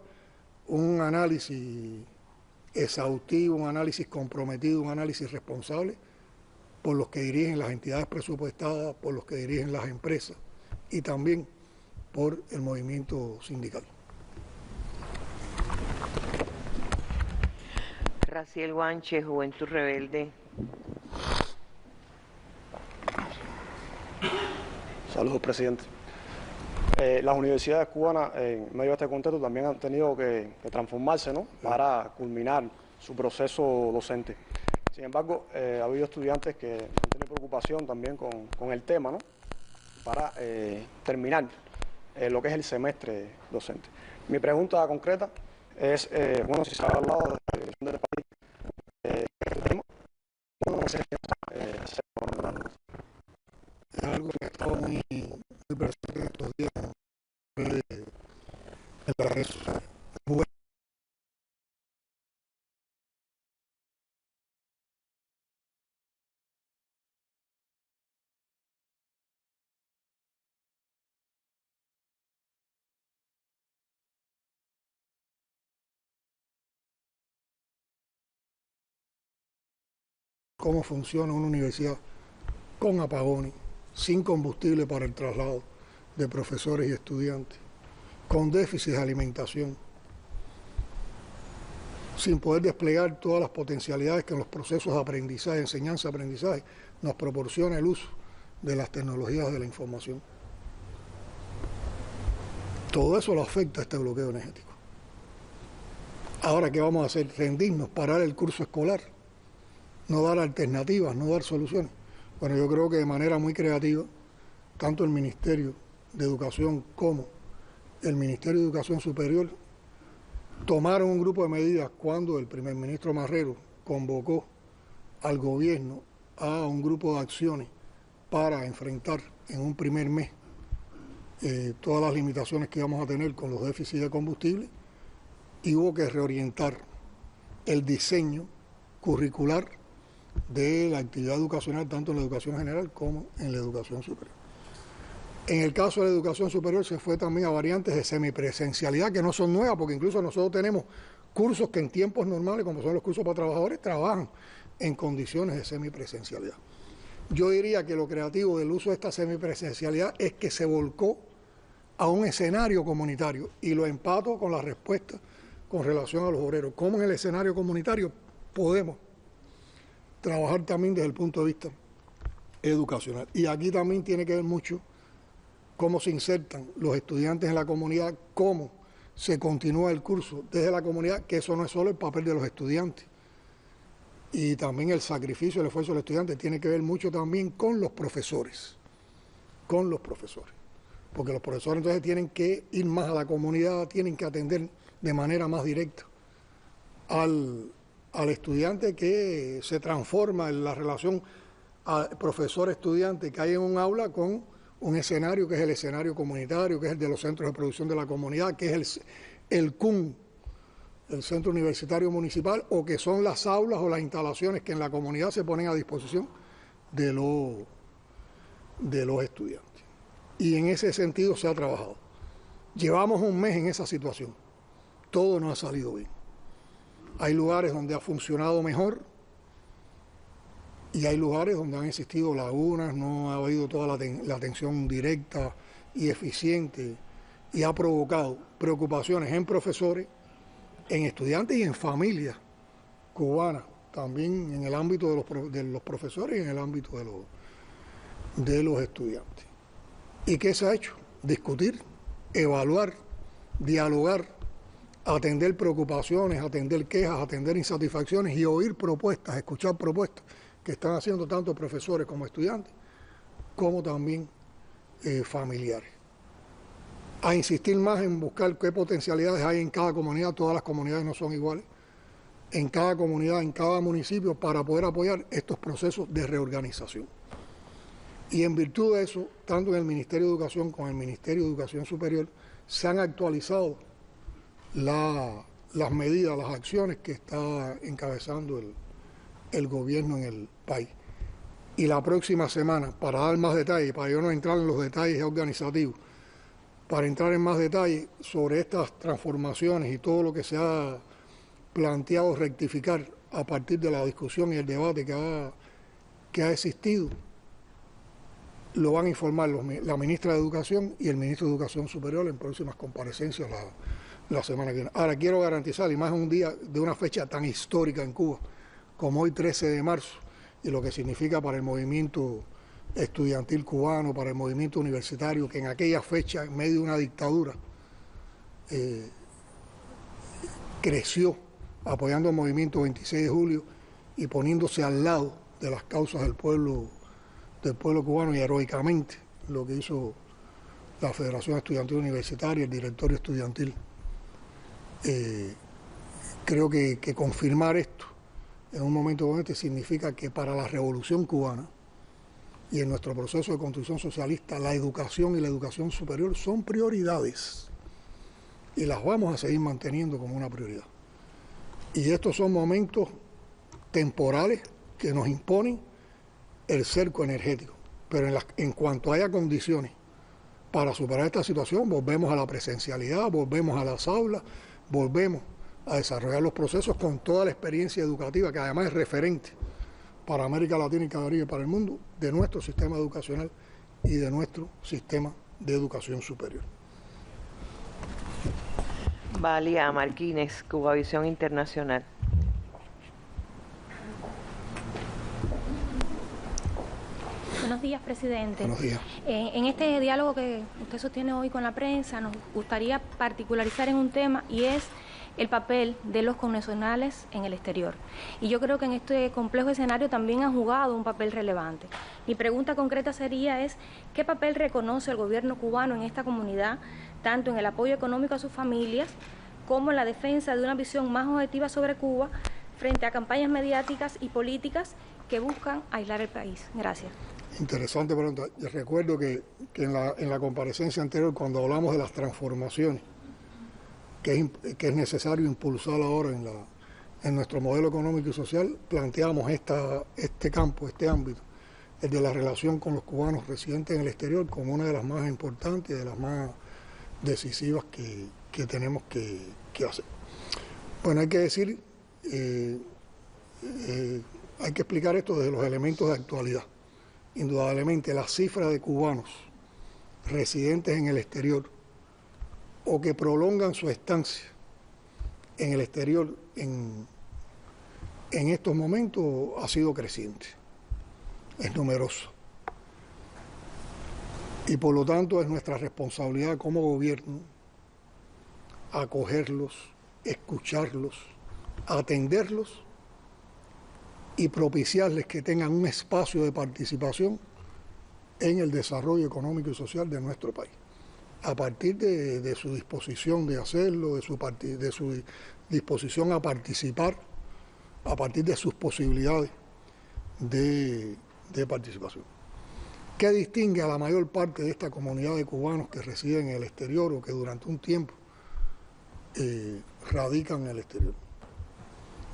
un análisis exhaustivo, un análisis comprometido, un análisis responsable por los que dirigen las entidades presupuestadas, por los que dirigen las empresas y también por el movimiento sindical. Raciel Guanche, Juventud Rebelde. Saludos, presidente. Las universidades cubanas, en medio de este contexto, también han tenido que transformarse, ¿no?, para culminar su proceso docente. Sin embargo, ha habido estudiantes que han tenido preocupación también con el tema, ¿no?, para terminar lo que es el semestre docente. Mi pregunta concreta es, bueno, si se ha hablado de la dirección del país, es algo que está muy presente en estos días en las redes sociales. Cómo funciona una universidad con apagones, sin combustible para el traslado de profesores y estudiantes, con déficit de alimentación, sin poder desplegar todas las potencialidades que en los procesos de aprendizaje, enseñanza-aprendizaje, nos proporciona el uso de las tecnologías de la información. Todo eso lo afecta a este bloqueo energético. Ahora, ¿qué vamos a hacer? Rendirnos, parar el curso escolar, no dar alternativas, no dar soluciones. Bueno, yo creo que de manera muy creativa, tanto el Ministerio de Educación como el Ministerio de Educación Superior tomaron un grupo de medidas cuando el primer ministro Marrero convocó al gobierno a un grupo de acciones para enfrentar en un primer mes todas las limitaciones que íbamos a tener con los déficits de combustible, y hubo que reorientar el diseño curricular de la actividad educacional, tanto en la educación general como en la educación superior. En el caso de la educación superior se fue también a variantes de semipresencialidad que no son nuevas, porque incluso nosotros tenemos cursos que en tiempos normales, como son los cursos para trabajadores, trabajan en condiciones de semipresencialidad. Yo diría que lo creativo del uso de esta semipresencialidad es que se volcó a un escenario comunitario, y lo empato con la respuesta con relación a los obreros. ¿Cómo en el escenario comunitario podemos trabajar también desde el punto de vista educacional? Y aquí también tiene que ver mucho cómo se insertan los estudiantes en la comunidad, cómo se continúa el curso desde la comunidad, que eso no es solo el papel de los estudiantes. Y también el sacrificio, el esfuerzo del estudiante tiene que ver mucho también con los profesores, porque los profesores entonces tienen que ir más a la comunidad, tienen que atender de manera más directa al estudiante, que se transforma en la relación profesor-estudiante que hay en un aula con un escenario que es el escenario comunitario, que es el de los centros de producción de la comunidad, que es el CUM, el Centro Universitario Municipal, o que son las aulas o las instalaciones que en la comunidad se ponen a disposición de los estudiantes. Y en ese sentido se ha trabajado. Llevamos un mes en esa situación. Todo no ha salido bien. Hay lugares donde ha funcionado mejor y hay lugares donde han existido lagunas, no ha habido toda la atención directa y eficiente, y ha provocado preocupaciones en profesores, en estudiantes y en familias cubanas, también en el ámbito de los profesores y en el ámbito de los estudiantes. ¿Y qué se ha hecho? Discutir, evaluar, dialogar, atender preocupaciones, atender quejas, atender insatisfacciones y oír propuestas, escuchar propuestas que están haciendo tanto profesores como estudiantes, como también familiares. A insistir más en buscar qué potencialidades hay en cada comunidad, todas las comunidades no son iguales, en cada comunidad, en cada municipio, para poder apoyar estos procesos de reorganización. Y en virtud de eso, tanto en el Ministerio de Educación como en el Ministerio de Educación Superior, se han actualizado las medidas, las acciones que está encabezando el gobierno en el país. Y la próxima semana, para dar más detalles, para yo no entrar en los detalles organizativos, para entrar en más detalles sobre estas transformaciones y todo lo que se ha planteado rectificar a partir de la discusión y el debate que ha existido, lo van a informar la ministra de Educación y el ministro de Educación Superior en próximas comparecencias la semana que viene. Ahora, quiero garantizar, y más un día de una fecha tan histórica en Cuba, como hoy 13 de marzo, y lo que significa para el movimiento estudiantil cubano, para el movimiento universitario, que en aquella fecha, en medio de una dictadura, creció apoyando el movimiento 26 de julio y poniéndose al lado de las causas del pueblo cubano, y heroicamente lo que hizo la Federación Estudiantil Universitaria, el directorio estudiantil. Creo que confirmar esto en un momento como este significa que para la revolución cubana y en nuestro proceso de construcción socialista, la educación y la educación superior son prioridades y las vamos a seguir manteniendo como una prioridad. Y estos son momentos temporales que nos imponen el cerco energético, pero en cuanto haya condiciones para superar esta situación, volvemos a la presencialidad, volvemos a las aulas, volvemos a desarrollar los procesos con toda la experiencia educativa, que además es referente para América Latina y Caribe, para el mundo, de nuestro sistema educacional y de nuestro sistema de educación superior. Valia Martínez, Cubavisión Internacional. Buenos días, presidente. Buenos días. En este diálogo que usted sostiene hoy con la prensa, nos gustaría particularizar en un tema, y es el papel de los connacionales en el exterior. Y yo creo que en este complejo escenario también han jugado un papel relevante. Mi pregunta concreta sería ¿qué papel reconoce el gobierno cubano en esta comunidad, tanto en el apoyo económico a sus familias, como en la defensa de una visión más objetiva sobre Cuba, frente a campañas mediáticas y políticas que buscan aislar el país? Gracias. Interesante pregunta. Yo recuerdo que en la comparecencia anterior, cuando hablamos de las transformaciones que es necesario impulsar ahora en nuestro modelo económico y social, planteamos este campo, este ámbito, el de la relación con los cubanos residentes en el exterior, como una de las más importantes y de las más decisivas que tenemos que hacer. Bueno, hay que decir, hay que explicar esto desde los elementos de actualidad. Indudablemente, la cifra de cubanos residentes en el exterior o que prolongan su estancia en el exterior en estos momentos ha sido creciente, es numeroso. Y por lo tanto es nuestra responsabilidad como gobierno acogerlos, escucharlos, atenderlos y propiciarles que tengan un espacio de participación en el desarrollo económico y social de nuestro país, a partir de su disposición de hacerlo, de su disposición a participar, a partir de sus posibilidades de participación. ¿Qué distingue a la mayor parte de esta comunidad de cubanos que residen en el exterior o que durante un tiempo radican en el exterior?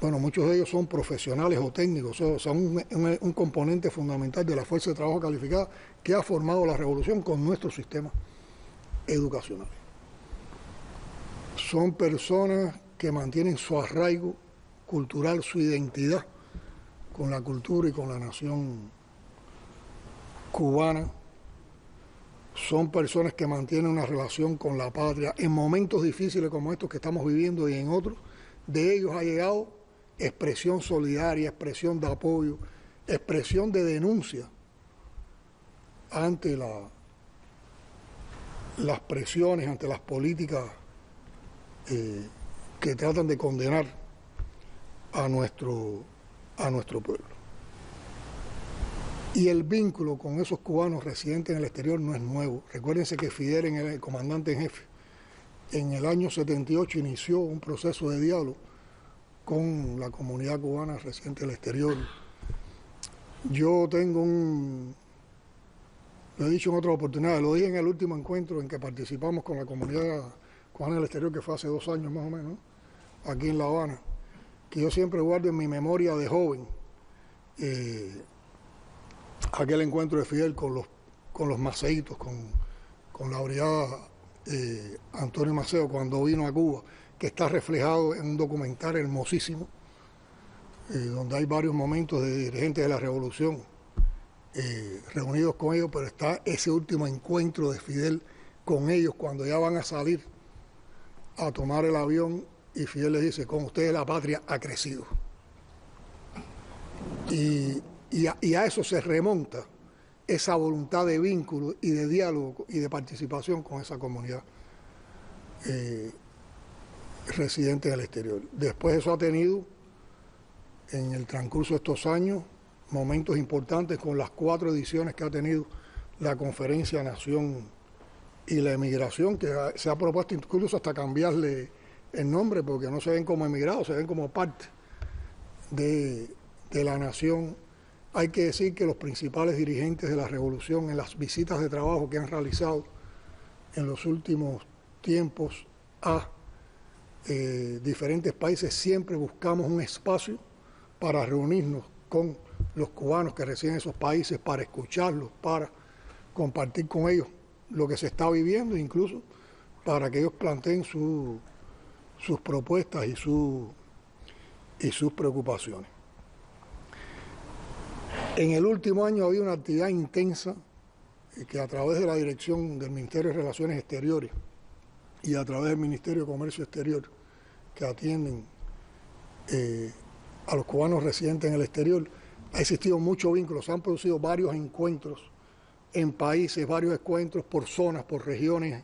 Bueno, muchos de ellos son profesionales o técnicos, son un componente fundamental de la fuerza de trabajo calificada que ha formado la revolución con nuestro sistema educacional. Son personas que mantienen su arraigo cultural, su identidad con la cultura y con la nación cubana. Son personas que mantienen una relación con la patria en momentos difíciles como estos que estamos viviendo y en otros. De ellos ha llegado expresión solidaria, expresión de apoyo, expresión de denuncia ante las presiones, ante las políticas que tratan de condenar a nuestro pueblo. Y el vínculo con esos cubanos residentes en el exterior no es nuevo. Recuérdense que Fidel, el comandante en jefe, en el año 78 inició un proceso de diálogo con la comunidad cubana residente en el exterior. Yo tengo lo he dicho en otras oportunidades, lo dije en el último encuentro en que participamos con la comunidad cubana en el exterior, que fue hace 2 años más o menos, aquí en La Habana, que yo siempre guardo en mi memoria de joven aquel encuentro de Fidel con los maceitos, con la brigada Antonio Maceo cuando vino a Cuba, que está reflejado en un documental hermosísimo, donde hay varios momentos de dirigentes de la revolución reunidos con ellos, pero está ese último encuentro de Fidel con ellos cuando ya van a salir a tomar el avión y Fidel les dice: con ustedes la patria ha crecido. Y a eso se remonta esa voluntad de vínculo y de diálogo y de participación con esa comunidad residente en el exterior. Después eso ha tenido, en el transcurso de estos años, momentos importantes con las 4 ediciones que ha tenido la Conferencia Nación y la Emigración, que se ha propuesto incluso hasta cambiarle el nombre, porque no se ven como emigrados, se ven como parte de la nación. Hay que decir que los principales dirigentes de la revolución, en las visitas de trabajo que han realizado en los últimos tiempos a diferentes países, siempre buscamos un espacio para reunirnos con los cubanos que residen en esos países, para escucharlos, para compartir con ellos lo que se está viviendo, incluso para que ellos planteen sus propuestas y sus preocupaciones. En el último año ha habido una actividad intensa que a través de la dirección del Ministerio de Relaciones Exteriores y a través del Ministerio de Comercio Exterior, que atienden a los cubanos residentes en el exterior, ha existido mucho vínculo. Se han producido varios encuentros en países, varios encuentros por zonas, por regiones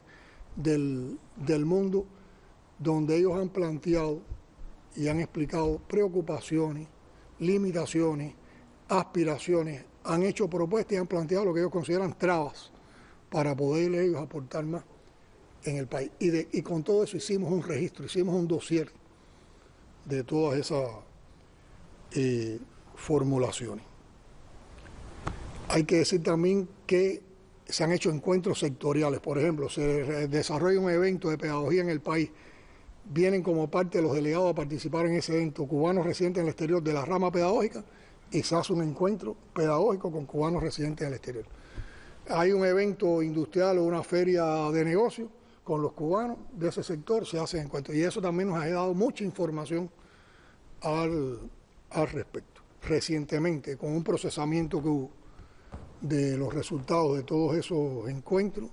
del mundo, donde ellos han planteado y han explicado preocupaciones, limitaciones, aspiraciones, han hecho propuestas y han planteado lo que ellos consideran trabas para poder ellos aportar más en el país. Y con todo eso hicimos un registro, hicimos un dossier de todas esas formulaciones. Hay que decir también que se han hecho encuentros sectoriales. Por ejemplo, se desarrolla un evento de pedagogía en el país, vienen como parte de los delegados a participar en ese evento cubanos residentes en el exterior de la rama pedagógica, y se hace un encuentro pedagógico con cubanos residentes en el exterior. Hay un evento industrial o una feria de negocios con los cubanos de ese sector, se hacen encuentros, y eso también nos ha dado mucha información al respecto. Recientemente, con un procesamiento que hubo de los resultados de todos esos encuentros,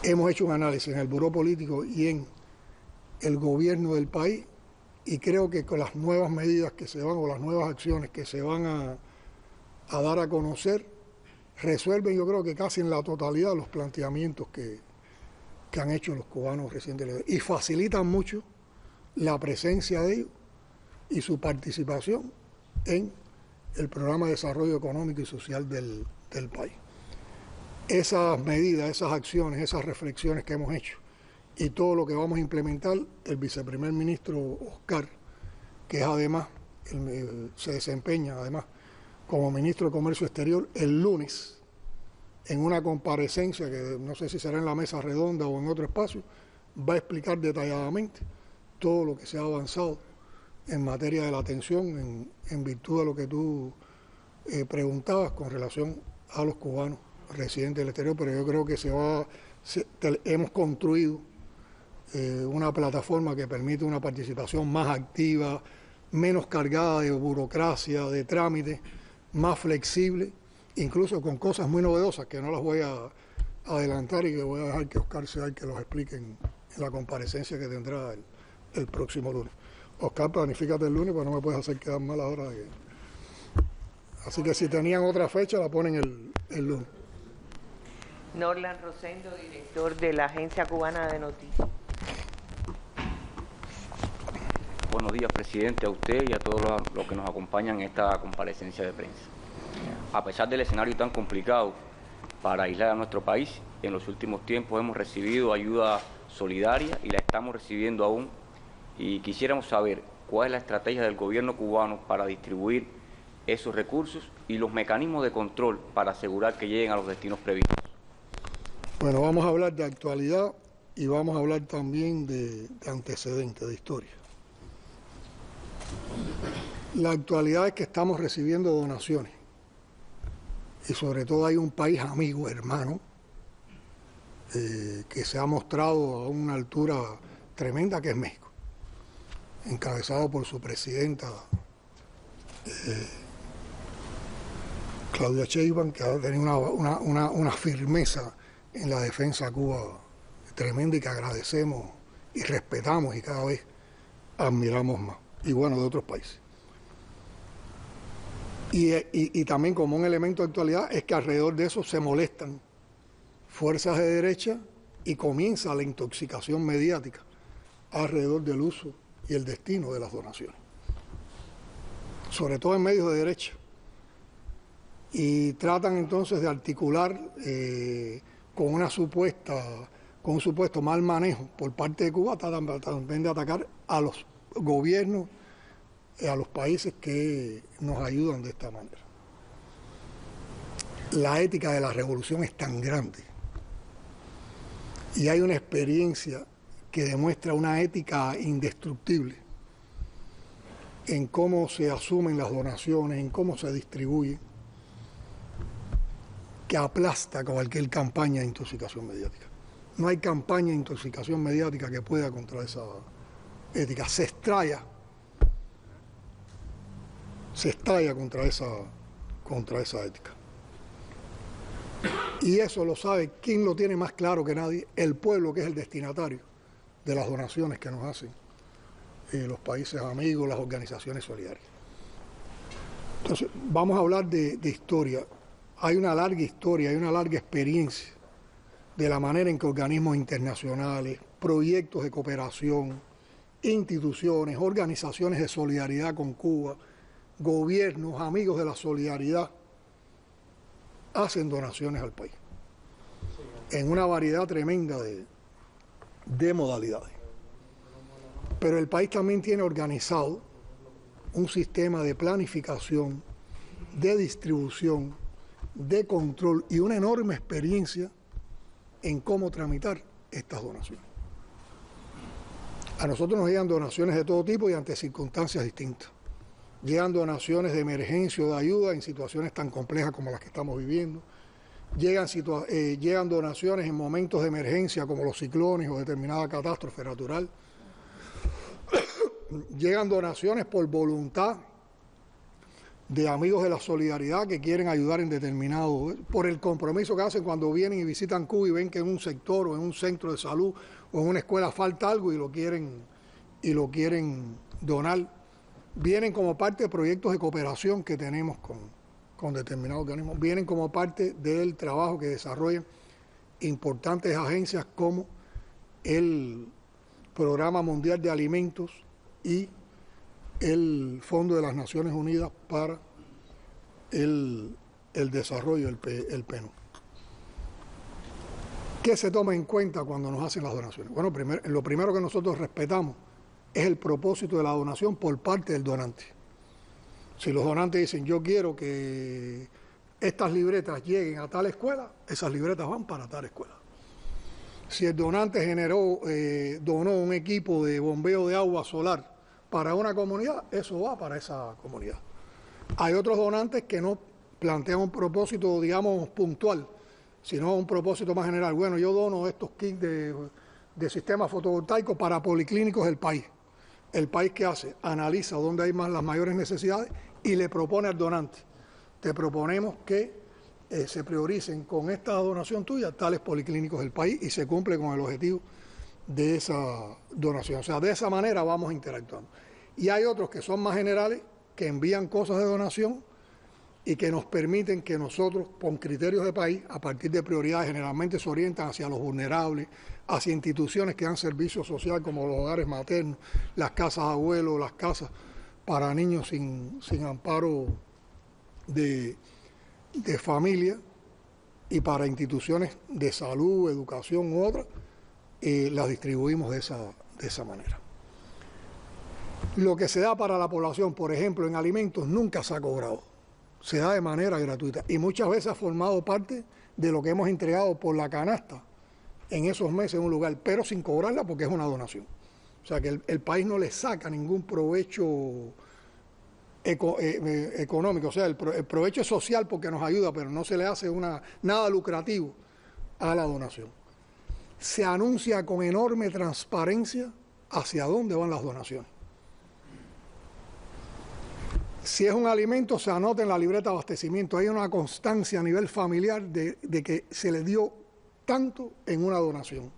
hemos hecho un análisis en el Buró Político y en el gobierno del país, y creo que con las nuevas medidas que se van, o las nuevas acciones que se van a dar a conocer, resuelven, yo creo que casi en la totalidad, los planteamientos que han hecho los cubanos residentes, y facilitan mucho la presencia de ellos y su participación en el programa de desarrollo económico y social del país. Esas medidas, esas acciones, esas reflexiones que hemos hecho y todo lo que vamos a implementar, el viceprimer ministro Oscar, que es además, se desempeña además como ministro de Comercio Exterior, el lunes, en una comparecencia que no sé si será en la mesa redonda o en otro espacio, va a explicar detalladamente todo lo que se ha avanzado en materia de la atención, en virtud de lo que tú preguntabas con relación a los cubanos residentes del exterior, pero yo creo que hemos construido una plataforma que permite una participación más activa, menos cargada de burocracia, de trámites, más flexible, incluso con cosas muy novedosas que no las voy a adelantar y que voy a dejar que Oscar sea el que los explique en la comparecencia que tendrá el próximo lunes. Oscar, planifícate el lunes, porque no me puedes hacer quedar mal ahora. Así que si tenían otra fecha, la ponen el lunes. Norland Rosendo, director de la Agencia Cubana de Noticias. Buenos días, presidente, a usted y a todos los que nos acompañan en esta comparecencia de prensa. A pesar del escenario tan complicado para aislar a nuestro país, en los últimos tiempos hemos recibido ayuda solidaria y la estamos recibiendo aún. Y quisiéramos saber cuál es la estrategia del gobierno cubano para distribuir esos recursos y los mecanismos de control para asegurar que lleguen a los destinos previstos. Bueno, vamos a hablar de actualidad y vamos a hablar también de antecedentes, de historia. La actualidad es que estamos recibiendo donaciones y sobre todo hay un país amigo, hermano, que se ha mostrado a una altura tremenda, que es México, encabezado por su presidenta Claudia Sheinbaum, que ha tenido una firmeza en la defensa a Cuba tremenda y que agradecemos y respetamos y cada vez admiramos más, y bueno, de otros países. Y también como un elemento de actualidad es que alrededor de eso se molestan fuerzas de derecha y comienza la intoxicación mediática alrededor del uso y el destino de las donaciones, sobre todo en medios de derecha, y tratan entonces de articular con un supuesto mal manejo por parte de Cuba, también de atacar a los gobiernos, a los países que nos ayudan de esta manera. La ética de la revolución es tan grande y hay una experiencia que demuestra una ética indestructible en cómo se asumen las donaciones, en cómo se distribuyen, que aplasta cualquier campaña de intoxicación mediática. No hay campaña de intoxicación mediática que pueda contra esa ética. Se estalla contra esa ética. Y eso lo sabe, ¿quién lo tiene más claro que nadie? El pueblo, que es el destinatario de las donaciones que nos hacen los países amigos, las organizaciones solidarias. Entonces, vamos a hablar de historia. Hay una larga historia, hay una larga experiencia de la manera en que organismos internacionales, proyectos de cooperación, instituciones, organizaciones de solidaridad con Cuba, gobiernos, amigos de la solidaridad, hacen donaciones al país en una variedad tremenda de modalidades. Pero el país también tiene organizado un sistema de planificación, de distribución, de control y una enorme experiencia en cómo tramitar estas donaciones. A nosotros nos llegan donaciones de todo tipo y ante circunstancias distintas. Llegan donaciones de emergencia o de ayuda en situaciones tan complejas como las que estamos viviendo. Llegan donaciones en momentos de emergencia como los ciclones o determinada catástrofe natural. Llegan donaciones por voluntad de amigos de la solidaridad que quieren ayudar en determinado, por el compromiso que hacen cuando vienen y visitan Cuba y ven que en un sector o en un centro de salud o en una escuela falta algo y lo quieren donar. Vienen como parte de proyectos de cooperación que tenemos con determinados organismos, vienen como parte del trabajo que desarrollan importantes agencias como el Programa Mundial de Alimentos y el Fondo de las Naciones Unidas para el Desarrollo, el PNUD. ¿Qué se toma en cuenta cuando nos hacen las donaciones? Bueno, lo primero que nosotros respetamos es el propósito de la donación por parte del donante. Si los donantes dicen, yo quiero que estas libretas lleguen a tal escuela, esas libretas van para tal escuela. Si el donante donó un equipo de bombeo de agua solar para una comunidad, eso va para esa comunidad. Hay otros donantes que no plantean un propósito, digamos, puntual, sino un propósito más general. Bueno, yo dono estos kits de sistemas fotovoltaicos para policlínicos del país. El país, ¿qué hace? Analiza dónde hay las mayores necesidades y le propone al donante. Te proponemos que se prioricen con esta donación tuya tales policlínicos del país y se cumple con el objetivo de esa donación. O sea, de esa manera vamos interactuando. Y hay otros que son más generales, que envían cosas de donación y que nos permiten que nosotros, con criterios de país, a partir de prioridades, generalmente se orientan hacia los vulnerables, hacia instituciones que dan servicio social como los hogares maternos, las casas de abuelos, las casas para niños sin amparo de familia, y para instituciones de salud, educación u otras, las distribuimos de esa manera. Lo que se da para la población, por ejemplo, en alimentos, nunca se ha cobrado. Se da de manera gratuita y muchas veces ha formado parte de lo que hemos entregado por la canasta en esos meses en un lugar, pero sin cobrarla porque es una donación. O sea que el país no le saca ningún provecho económico, o sea, el provecho es social porque nos ayuda, pero no se le hace nada lucrativo a la donación. Se anuncia con enorme transparencia hacia dónde van las donaciones. Si es un alimento, se anota en la libreta de abastecimiento. Hay una constancia a nivel familiar de que se le dio tanto en una donación.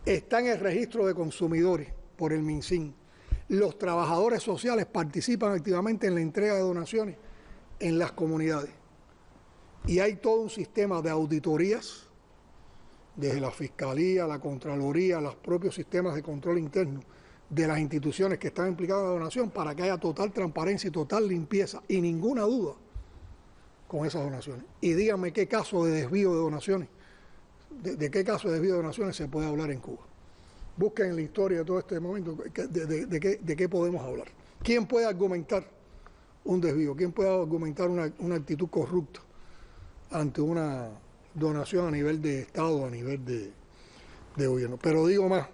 Está en el registro de consumidores por el MinSIN. Los trabajadores sociales participan activamente en la entrega de donaciones en las comunidades. Y hay todo un sistema de auditorías, desde la Fiscalía, la Contraloría, los propios sistemas de control interno de las instituciones que están implicadas en la donación, para que haya total transparencia y total limpieza y ninguna duda con esas donaciones. Y díganme qué caso de desvío de donaciones, de qué caso de desvío de donaciones se puede hablar en Cuba. Busquen en la historia de todo este momento de qué podemos hablar. ¿Quién puede argumentar un desvío? ¿Quién puede argumentar una actitud corrupta ante una donación a nivel de Estado o a nivel de gobierno? Pero digo más,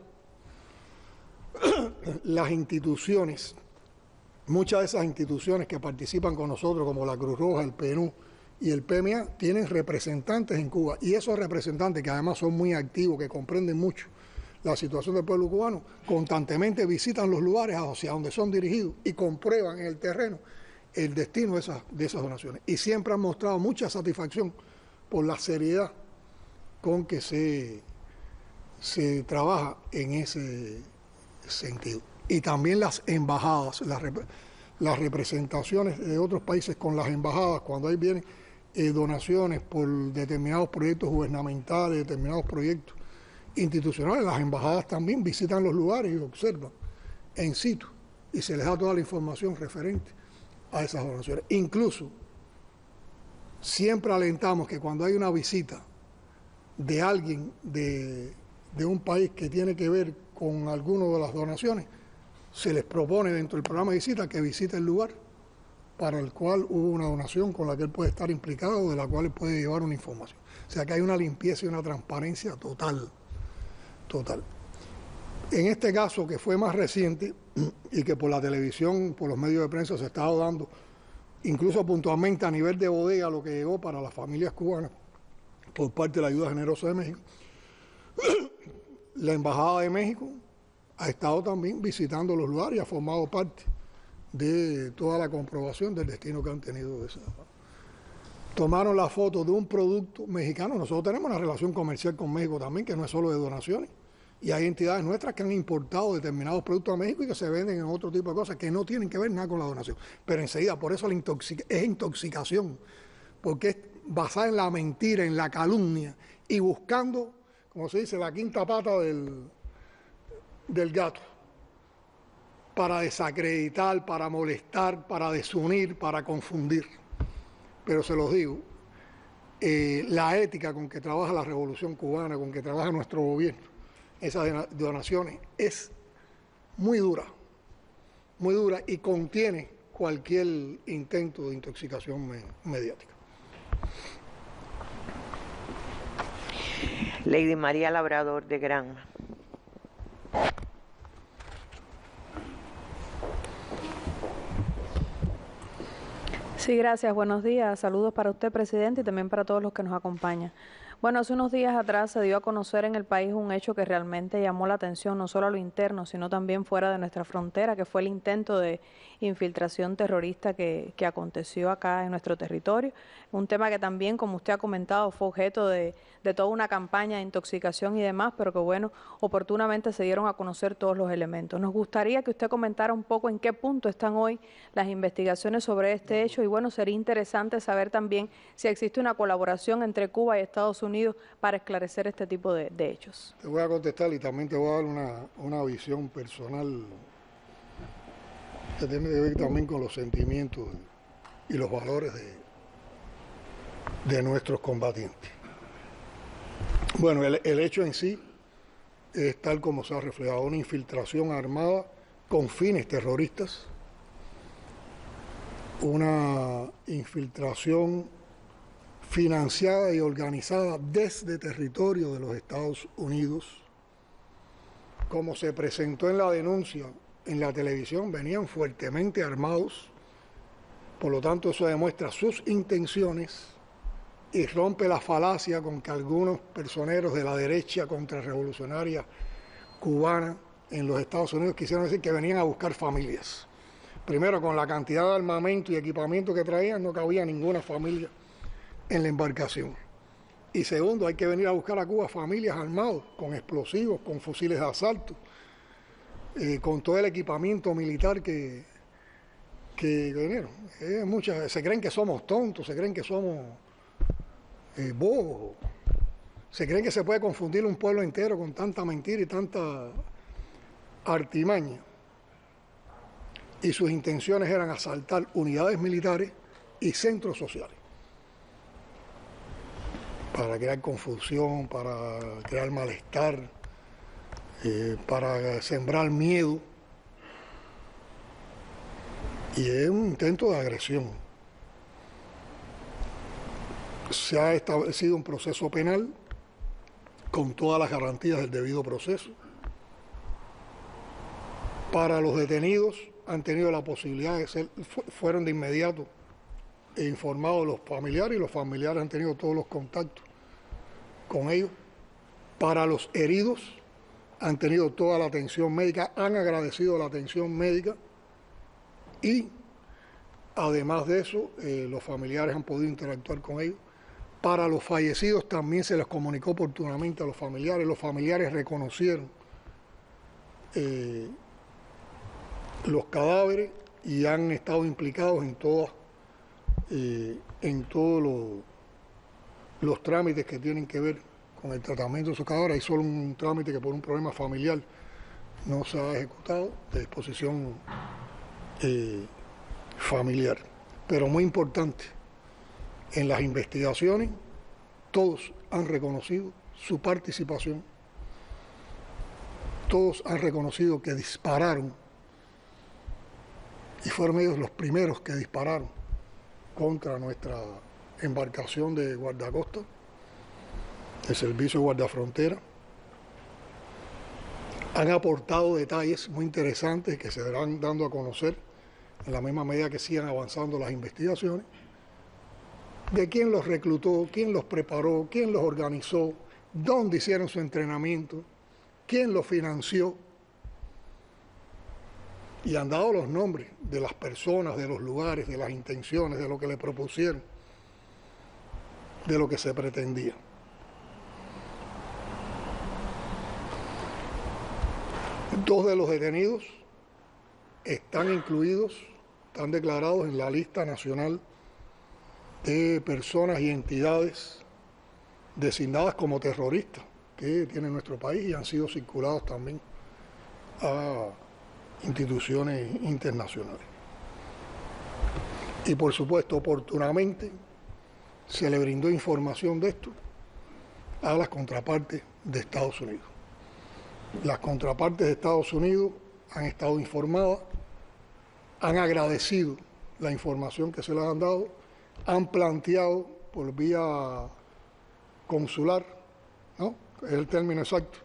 las instituciones, muchas de esas instituciones que participan con nosotros, como la Cruz Roja, el PNUD y el PMA, tienen representantes en Cuba, y esos representantes, que además son muy activos, que comprenden mucho la situación del pueblo cubano, constantemente visitan los lugares hacia donde son dirigidos y comprueban en el terreno el destino de esas donaciones. Y siempre han mostrado mucha satisfacción por la seriedad con que se trabaja en ese sentido. Y también las embajadas, las representaciones de otros países con las embajadas, cuando ahí vienen donaciones por determinados proyectos gubernamentales, determinados proyectos institucionales, las embajadas también visitan los lugares y observan en situ y se les da toda la información referente a esas donaciones. Incluso siempre alentamos que cuando hay una visita de alguien de un país que tiene que ver con alguna de las donaciones, se les propone dentro del programa de visita que visite el lugar para el cual hubo una donación con la que él puede estar implicado, de la cual él puede llevar una información. O sea que hay una limpieza y una transparencia total. En este caso, que fue más reciente y que por la televisión, por los medios de prensa se estaba dando, incluso puntualmente a nivel de bodega, lo que llegó para las familias cubanas por parte de la Ayuda Generosa de México, la Embajada de México ha estado también visitando los lugares y ha formado parte de toda la comprobación del destino que han tenido esa. Tomaron la foto de un producto mexicano. Nosotros tenemos una relación comercial con México también, que no es solo de donaciones. Y hay entidades nuestras que han importado determinados productos a México y que se venden en otro tipo de cosas que no tienen que ver nada con la donación. Pero enseguida, por eso es intoxicación, porque es basada en la mentira, en la calumnia y buscando, como se dice, la quinta pata del gato, para desacreditar, para molestar, para desunir, para confundir. Pero se los digo, la ética con que trabaja la Revolución Cubana, con que trabaja nuestro gobierno, esas donaciones, es muy dura y contiene cualquier intento de intoxicación mediática. Lady María Labrador de Granma. Sí, gracias. Buenos días. Saludos para usted, presidente, y también para todos los que nos acompañan. Bueno, hace unos días atrás se dio a conocer en el país un hecho que realmente llamó la atención, no solo a lo interno, sino también fuera de nuestra frontera, que fue el intento de infiltración terrorista que aconteció acá en nuestro territorio. Un tema que también, como usted ha comentado, fue objeto de toda una campaña de intoxicación y demás, pero que bueno, oportunamente se dieron a conocer todos los elementos. Nos gustaría que usted comentara un poco en qué punto están hoy las investigaciones sobre este hecho y bueno, sería interesante saber también si existe una colaboración entre Cuba y Estados Unidos para esclarecer este tipo de hechos. Te voy a contestar y también te voy a dar una visión personal que tiene que ver también con los sentimientos y los valores de nuestros combatientes. Bueno, el hecho en sí es tal como se ha reflejado, una infiltración armada con fines terroristas, una infiltración financiada y organizada desde territorio de los Estados Unidos. Como se presentó en la denuncia en la televisión, venían fuertemente armados, por lo tanto eso demuestra sus intenciones y rompe la falacia con que algunos personeros de la derecha contrarrevolucionaria cubana en los Estados Unidos quisieron decir que venían a buscar familias. Primero, con la cantidad de armamento y equipamiento que traían, no cabía ninguna familia en la embarcación. Y segundo, hay que venir a buscar a Cuba familias armadas, con explosivos, con fusiles de asalto, con todo el equipamiento militar que vinieron. Se creen que somos tontos, se creen que somos bobos, se creen que se puede confundir un pueblo entero con tanta mentira y tanta artimaña. Y sus intenciones eran asaltar unidades militares y centros sociales, para crear confusión, para crear malestar, para sembrar miedo. Y es un intento de agresión. Se ha establecido un proceso penal con todas las garantías del debido proceso. Para los detenidos han tenido la posibilidad de fueron de inmediato informados los familiares y los familiares han tenido todos los contactos con ellos. Para los heridos han tenido toda la atención médica, han agradecido la atención médica y además de eso los familiares han podido interactuar con ellos. Para los fallecidos también se les comunicó oportunamente a los familiares reconocieron los cadáveres y han estado implicados en todos los trámites que tienen que ver con el tratamiento de esos cadáveres. Hay solo un trámite que por un problema familiar no se ha ejecutado de disposición familiar. Pero muy importante, en las investigaciones todos han reconocido su participación, todos han reconocido que dispararon y fueron ellos los primeros que dispararon contra nuestra embarcación de guardacosta, el Servicio de Guardafrontera. Han aportado detalles muy interesantes que se verán dando a conocer en la misma medida que sigan avanzando las investigaciones, de quién los reclutó, quién los preparó, quién los organizó, dónde hicieron su entrenamiento, quién los financió. Y han dado los nombres de las personas, de los lugares, de las intenciones, de lo que le propusieron, de lo que se pretendía. Dos de los detenidos están incluidos, están declarados en la lista nacional de personas y entidades designadas como terroristas que tiene nuestro país y han sido circulados también a instituciones internacionales. Y por supuesto, oportunamente se le brindó información de esto a las contrapartes de Estados Unidos. Las contrapartes de Estados Unidos han estado informadas, han agradecido la información que se les han dado, han planteado por vía consular, ¿no? Es el término exacto,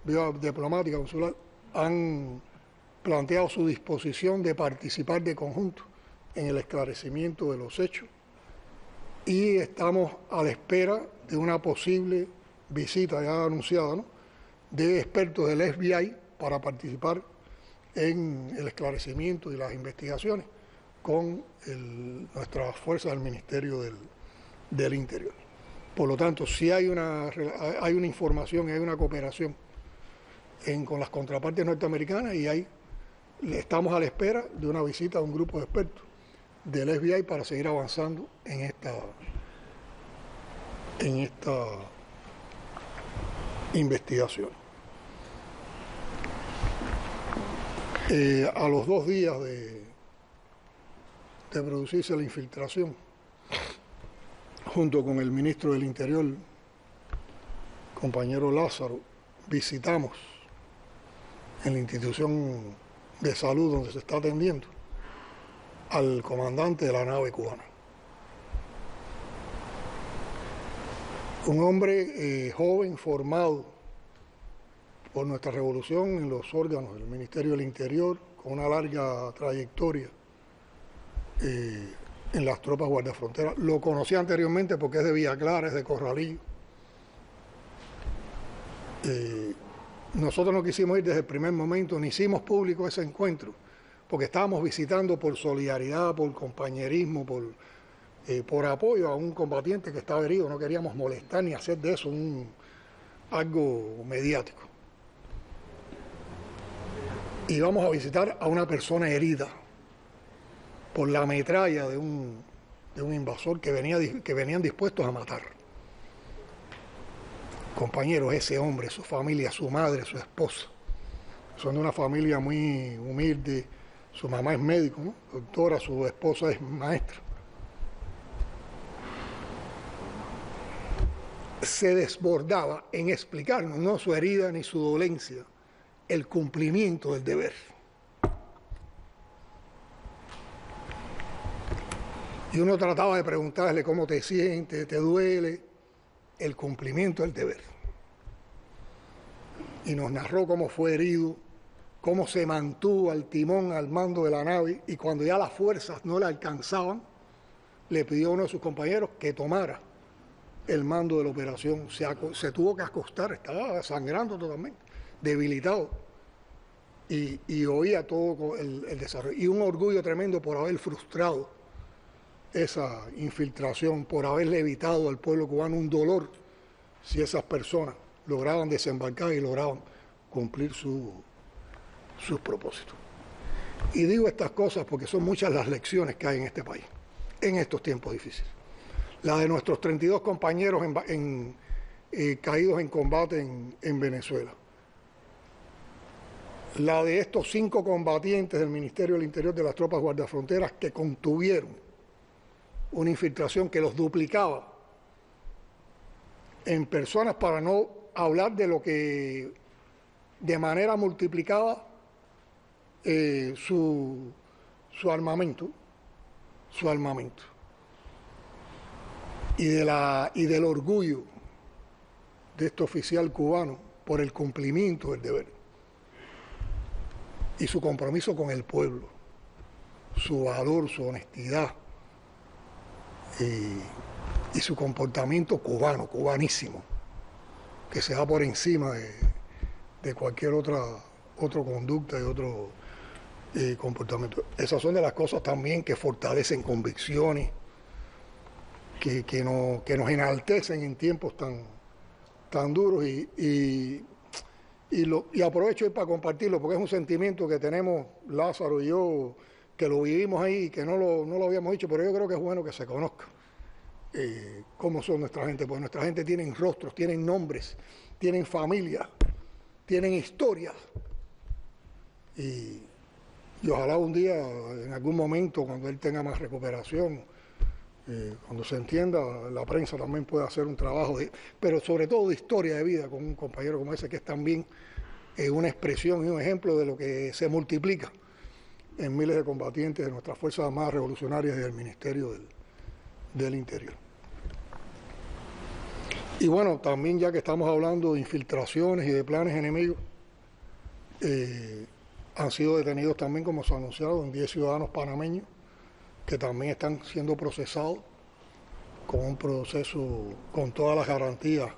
vía diplomática, consular, han planteado su disposición de participar de conjunto en el esclarecimiento de los hechos y estamos a la espera de una posible visita ya anunciada, ¿no?, de expertos del FBI para participar en el esclarecimiento y las investigaciones con nuestras fuerzas del Ministerio del Interior. Por lo tanto, sí hay una información y hay una cooperación con las contrapartes norteamericanas y estamos a la espera de una visita de un grupo de expertos del FBI para seguir avanzando en esta investigación. A los 2 días de producirse la infiltración, junto con el ministro del Interior, compañero Lázaro, visitamos en la institución de salud donde se está atendiendo al comandante de la nave cubana. Un hombre joven, formado por nuestra revolución en los órganos del Ministerio del Interior, con una larga trayectoria en las tropas guardafronteras. Lo conocí anteriormente porque es de Villa Clara, es de Corralillo. Nosotros no quisimos ir desde el primer momento, ni hicimos público ese encuentro, porque estábamos visitando por solidaridad, por compañerismo, por apoyo a un combatiente que estaba herido. No queríamos molestar ni hacer de eso algo mediático. Y vamos a visitar a una persona herida por la metralla de un invasor que venían dispuestos a matar. Compañeros, ese hombre, su familia, su madre, su esposa, son de una familia muy humilde. Su mamá es médico, ¿no?, doctora, su esposa es maestra. Se desbordaba en explicarnos, no su herida ni su dolencia, el cumplimiento del deber. Y uno trataba de preguntarle cómo te sientes, te duele, el cumplimiento del deber. Y nos narró cómo fue herido, cómo se mantuvo al timón, al mando de la nave, y cuando ya las fuerzas no le alcanzaban, le pidió a uno de sus compañeros que tomara el mando de la operación. Se tuvo que acostar, estaba sangrando totalmente, debilitado, y oía todo el desarrollo. Y un orgullo tremendo por haber frustrado esa infiltración, por haberle evitado al pueblo cubano un dolor si esas personas lograban desembarcar y lograban cumplir sus propósitos. Y digo estas cosas porque son muchas las lecciones que hay en este país, en estos tiempos difíciles. La de nuestros 32 compañeros caídos en combate en Venezuela. La de estos 5 combatientes del Ministerio del Interior de las tropas guardafronteras que contuvieron una infiltración que los duplicaba en personas, para no hablar de lo que de manera multiplicaba su armamento. Y del orgullo de este oficial cubano por el cumplimiento del deber y su compromiso con el pueblo, su valor, su honestidad y su comportamiento cubano, cubanísimo, que se va por encima de cualquier otra conducta y otro comportamiento. Esas son de las cosas también que fortalecen convicciones, que nos enaltecen en tiempos tan duros, y aprovecho para compartirlo porque es un sentimiento que tenemos Lázaro y yo, que lo vivimos ahí y que no lo habíamos dicho, pero yo creo que es bueno que se conozca cómo son nuestra gente, porque nuestra gente tienen rostros, tienen nombres, tienen familia, tienen historias, y ojalá un día, en algún momento, cuando él tenga más recuperación, cuando se entienda, la prensa también puede hacer un trabajo, pero sobre todo de historia de vida con un compañero como ese, que es también una expresión y un ejemplo de lo que se multiplica en miles de combatientes de nuestras Fuerzas Armadas Revolucionarias y del Ministerio del Interior. Y bueno, también, ya que estamos hablando de infiltraciones y de planes enemigos, han sido detenidos también, como se ha anunciado, 10 ciudadanos panameños que también están siendo procesados con un proceso con todas las garantías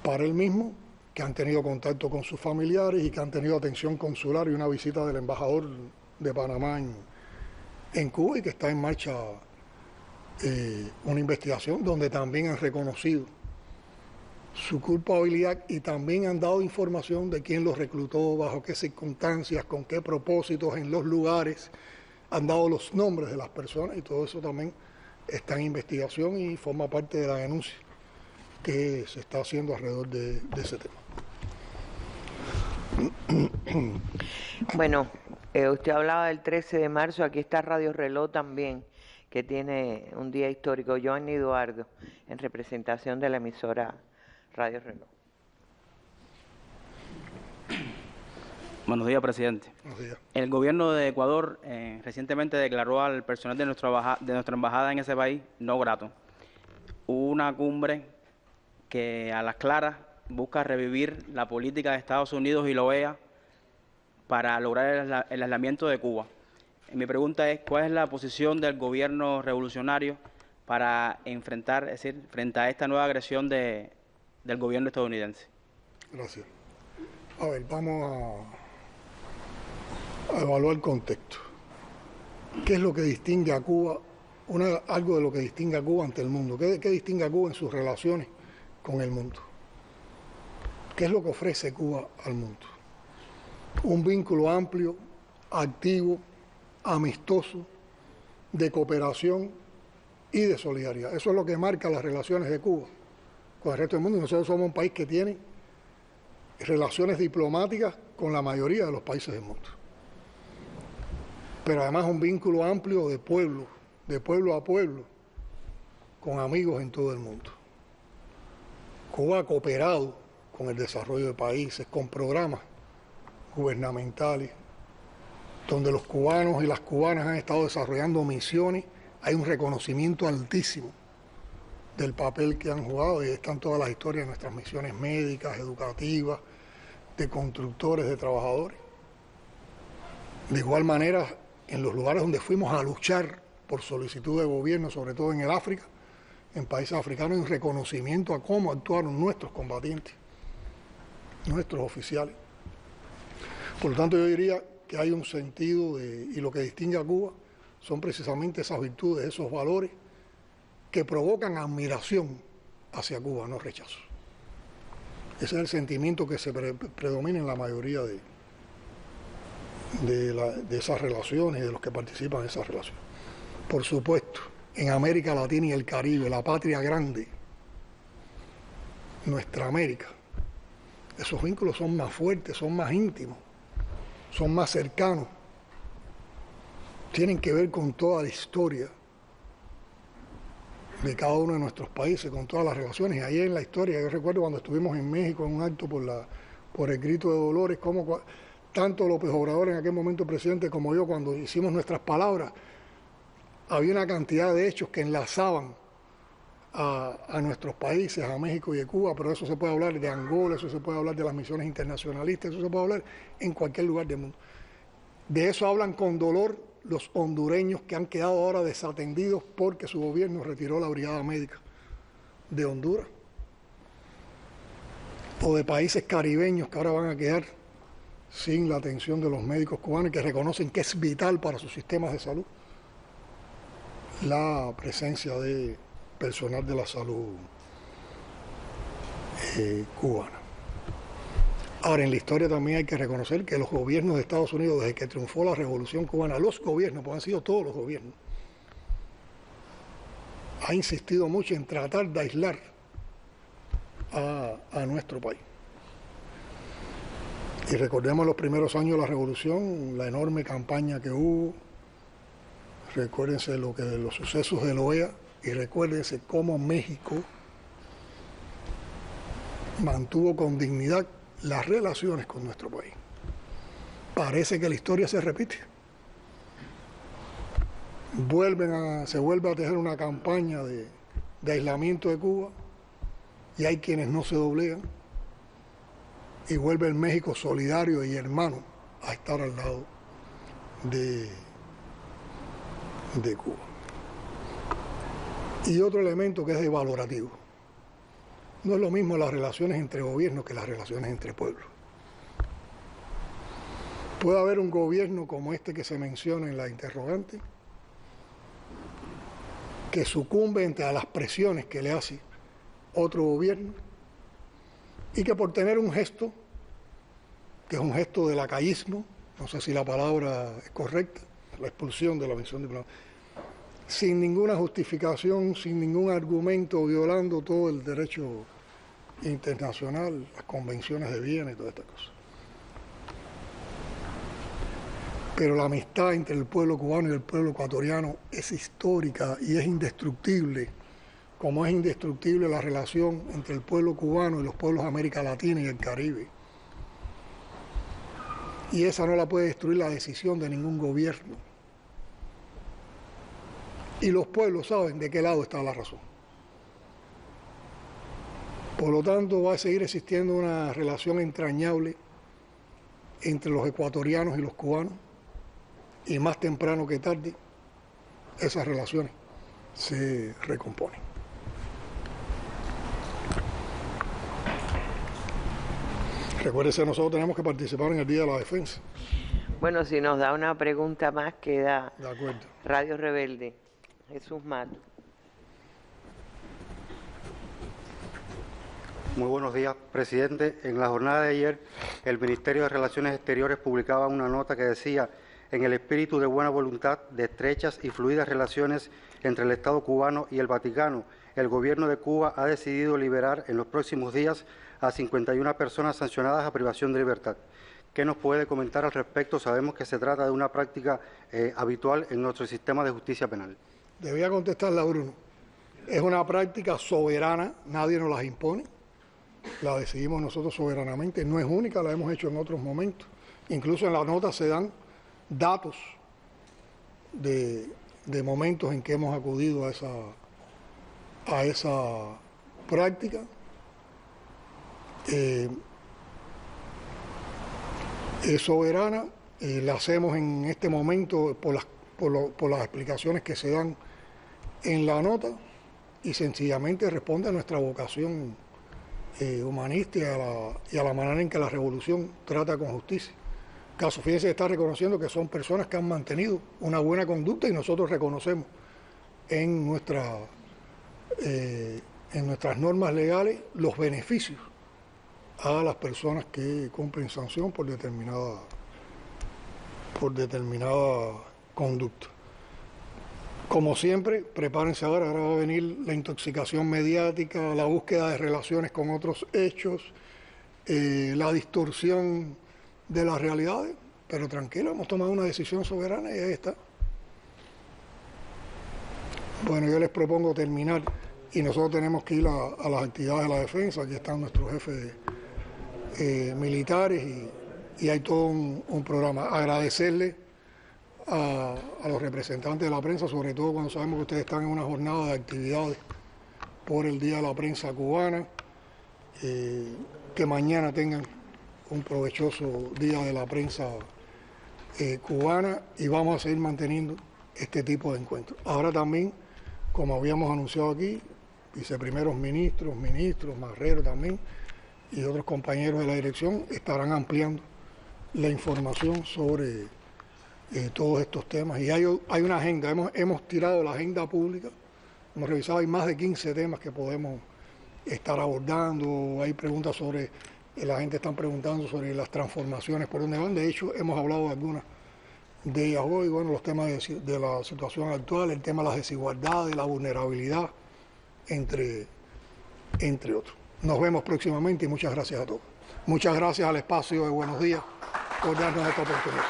para él mismo, que han tenido contacto con sus familiares y que han tenido atención consular y una visita del embajador de Panamá en Cuba, y que está en marcha una investigación donde también han reconocido su culpabilidad y también han dado información de quién los reclutó, bajo qué circunstancias, con qué propósitos, en los lugares, han dado los nombres de las personas, y todo eso también está en investigación y forma parte de la denuncia que se está haciendo alrededor de ese tema. Bueno, usted hablaba del 13 de marzo, aquí está Radio Reloj también, que tiene un día histórico. Joanny Eduardo, en representación de la emisora Radio Reloj. Buenos días, presidente. Buenos días. El gobierno de Ecuador recientemente declaró al personal de nuestra embajada en ese país no grato. Hubo una cumbre que a las claras busca revivir la política de Estados Unidos y la OEA para lograr el aislamiento de Cuba. Mi pregunta es, ¿cuál es la posición del gobierno revolucionario para enfrentar, es decir, frente a esta nueva agresión del gobierno estadounidense? Gracias. A ver, vamos a evaluar el contexto. ¿Qué es lo que distingue a Cuba? Algo de lo que distingue a Cuba ante el mundo. ¿Qué distingue a Cuba en sus relaciones con el mundo? ¿Qué es lo que ofrece Cuba al mundo? Un vínculo amplio, activo, amistoso, de cooperación y de solidaridad. Eso es lo que marca las relaciones de Cuba con el resto del mundo. Y nosotros somos un país que tiene relaciones diplomáticas con la mayoría de los países del mundo. Pero además un vínculo amplio de pueblo a pueblo, con amigos en todo el mundo. Cuba ha cooperado con el desarrollo de países, con programas gubernamentales, donde los cubanos y las cubanas han estado desarrollando misiones. Hay un reconocimiento altísimo del papel que han jugado, y están todas las historias de nuestras misiones médicas, educativas, de constructores, de trabajadores. De igual manera, en los lugares donde fuimos a luchar por solicitud de gobierno, sobre todo en el África, en países africanos, hay un reconocimiento a cómo actuaron nuestros combatientes, nuestros oficiales. Por lo tanto, yo diría que hay un sentido y lo que distingue a Cuba son precisamente esas virtudes, esos valores que provocan admiración hacia Cuba, no rechazo. Ese es el sentimiento que se predomina en la mayoría de esas relaciones y de los que participan en esas relaciones. Por supuesto, en América Latina y el Caribe, la patria grande, nuestra América, esos vínculos son más fuertes, son más íntimos, son más cercanos, tienen que ver con toda la historia de cada uno de nuestros países, con todas las relaciones. Y ahí en la historia, yo recuerdo cuando estuvimos en México en un acto por el grito de Dolores, como tanto López Obrador en aquel momento presidente como yo, cuando hicimos nuestras palabras, había una cantidad de hechos que enlazaban a nuestros países, a México y a Cuba, pero eso se puede hablar de Angola, eso se puede hablar de las misiones internacionalistas, eso se puede hablar en cualquier lugar del mundo. De eso hablan con dolor los hondureños que han quedado ahora desatendidos porque su gobierno retiró la brigada médica de Honduras, o de países caribeños que ahora van a quedar sin la atención de los médicos cubanos, que reconocen que es vital para sus sistemas de salud la presencia de personal de la salud cubana. Ahora, en la historia también hay que reconocer que los gobiernos de Estados Unidos, desde que triunfó la Revolución Cubana, los gobiernos, pues han sido todos los gobiernos, ha insistido mucho en tratar de aislar a nuestro país. Y recordemos los primeros años de la Revolución, la enorme campaña que hubo. Recuérdense los sucesos de la OEA y recuérdense cómo México mantuvo con dignidad las relaciones con nuestro país. Parece que la historia se repite. Se vuelve a tejer una campaña de aislamiento de Cuba y hay quienes no se doblegan, y vuelve el México solidario y hermano a estar al lado de Cuba. Y otro elemento que es de valorativo. No es lo mismo las relaciones entre gobiernos que las relaciones entre pueblos. Puede haber un gobierno como este que se menciona en la interrogante, que sucumbe ante las presiones que le hace otro gobierno y que por tener un gesto, que es un gesto de lacayismo, no sé si la palabra es correcta, la expulsión de la misión diplomática, sin ninguna justificación, sin ningún argumento, violando todo el derecho internacional, las convenciones de Viena y todas estas cosas. Pero la amistad entre el pueblo cubano y el pueblo ecuatoriano es histórica y es indestructible, como es indestructible la relación entre el pueblo cubano y los pueblos de América Latina y el Caribe. Y esa no la puede destruir la decisión de ningún gobierno. Y los pueblos saben de qué lado está la razón. Por lo tanto, va a seguir existiendo una relación entrañable entre los ecuatorianos y los cubanos, y más temprano que tarde, esas relaciones se recomponen. Recuérdese, nosotros tenemos que participar en el Día de la Defensa. Bueno, si nos da una pregunta más, queda De acuerdo. Radio Rebelde. Jesús Mato. Muy buenos días, presidente. En la jornada de ayer, el Ministerio de Relaciones Exteriores publicaba una nota que decía: en el espíritu de buena voluntad, de estrechas y fluidas relaciones entre el Estado cubano y el Vaticano, el Gobierno de Cuba ha decidido liberar en los próximos días a 51 personas sancionadas a privación de libertad. ¿Qué nos puede comentar al respecto? Sabemos que se trata de una práctica habitual en nuestro sistema de justicia penal. Debía contestarle a Bruno. Es una práctica soberana, nadie nos las impone, la decidimos nosotros soberanamente, no es única, la hemos hecho en otros momentos. Incluso en la nota se dan datos de momentos en que hemos acudido a esa práctica. Es soberana, la hacemos en este momento por las explicaciones que se dan en la nota y sencillamente responde a nuestra vocación humanista y a la manera en que la revolución trata con justicia. Caso, fíjense, está reconociendo que son personas que han mantenido una buena conducta y nosotros reconocemos en nuestras normas legales los beneficios a las personas que cumplen sanción por determinada conducta. Como siempre, prepárense ahora va a venir la intoxicación mediática, la búsqueda de relaciones con otros hechos, la distorsión de las realidades, pero tranquilo, hemos tomado una decisión soberana y ahí está. Bueno, yo les propongo terminar y nosotros tenemos que ir a las actividades de la defensa, aquí están nuestros jefes militares y hay todo un programa. Agradecerle a los representantes de la prensa, sobre todo cuando sabemos que ustedes están en una jornada de actividades por el Día de la Prensa Cubana, que mañana tengan un provechoso Día de la Prensa Cubana y vamos a seguir manteniendo este tipo de encuentros. Ahora también, como habíamos anunciado aquí, viceprimeros ministros, Marrero también, y otros compañeros de la dirección estarán ampliando la información sobre todos estos temas. Y hay una agenda, hemos tirado la agenda pública, hemos revisado, hay más de 15 temas que podemos estar abordando, hay preguntas sobre, la gente está preguntando sobre las transformaciones, por dónde van. De hecho, hemos hablado de algunas de ellas hoy, bueno, los temas de la situación actual, el tema de las desigualdades, la vulnerabilidad, entre otros. Nos vemos próximamente y muchas gracias a todos. Muchas gracias al espacio de Buenos Días por darnos esta oportunidad.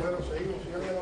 Bueno, seguimos, señor.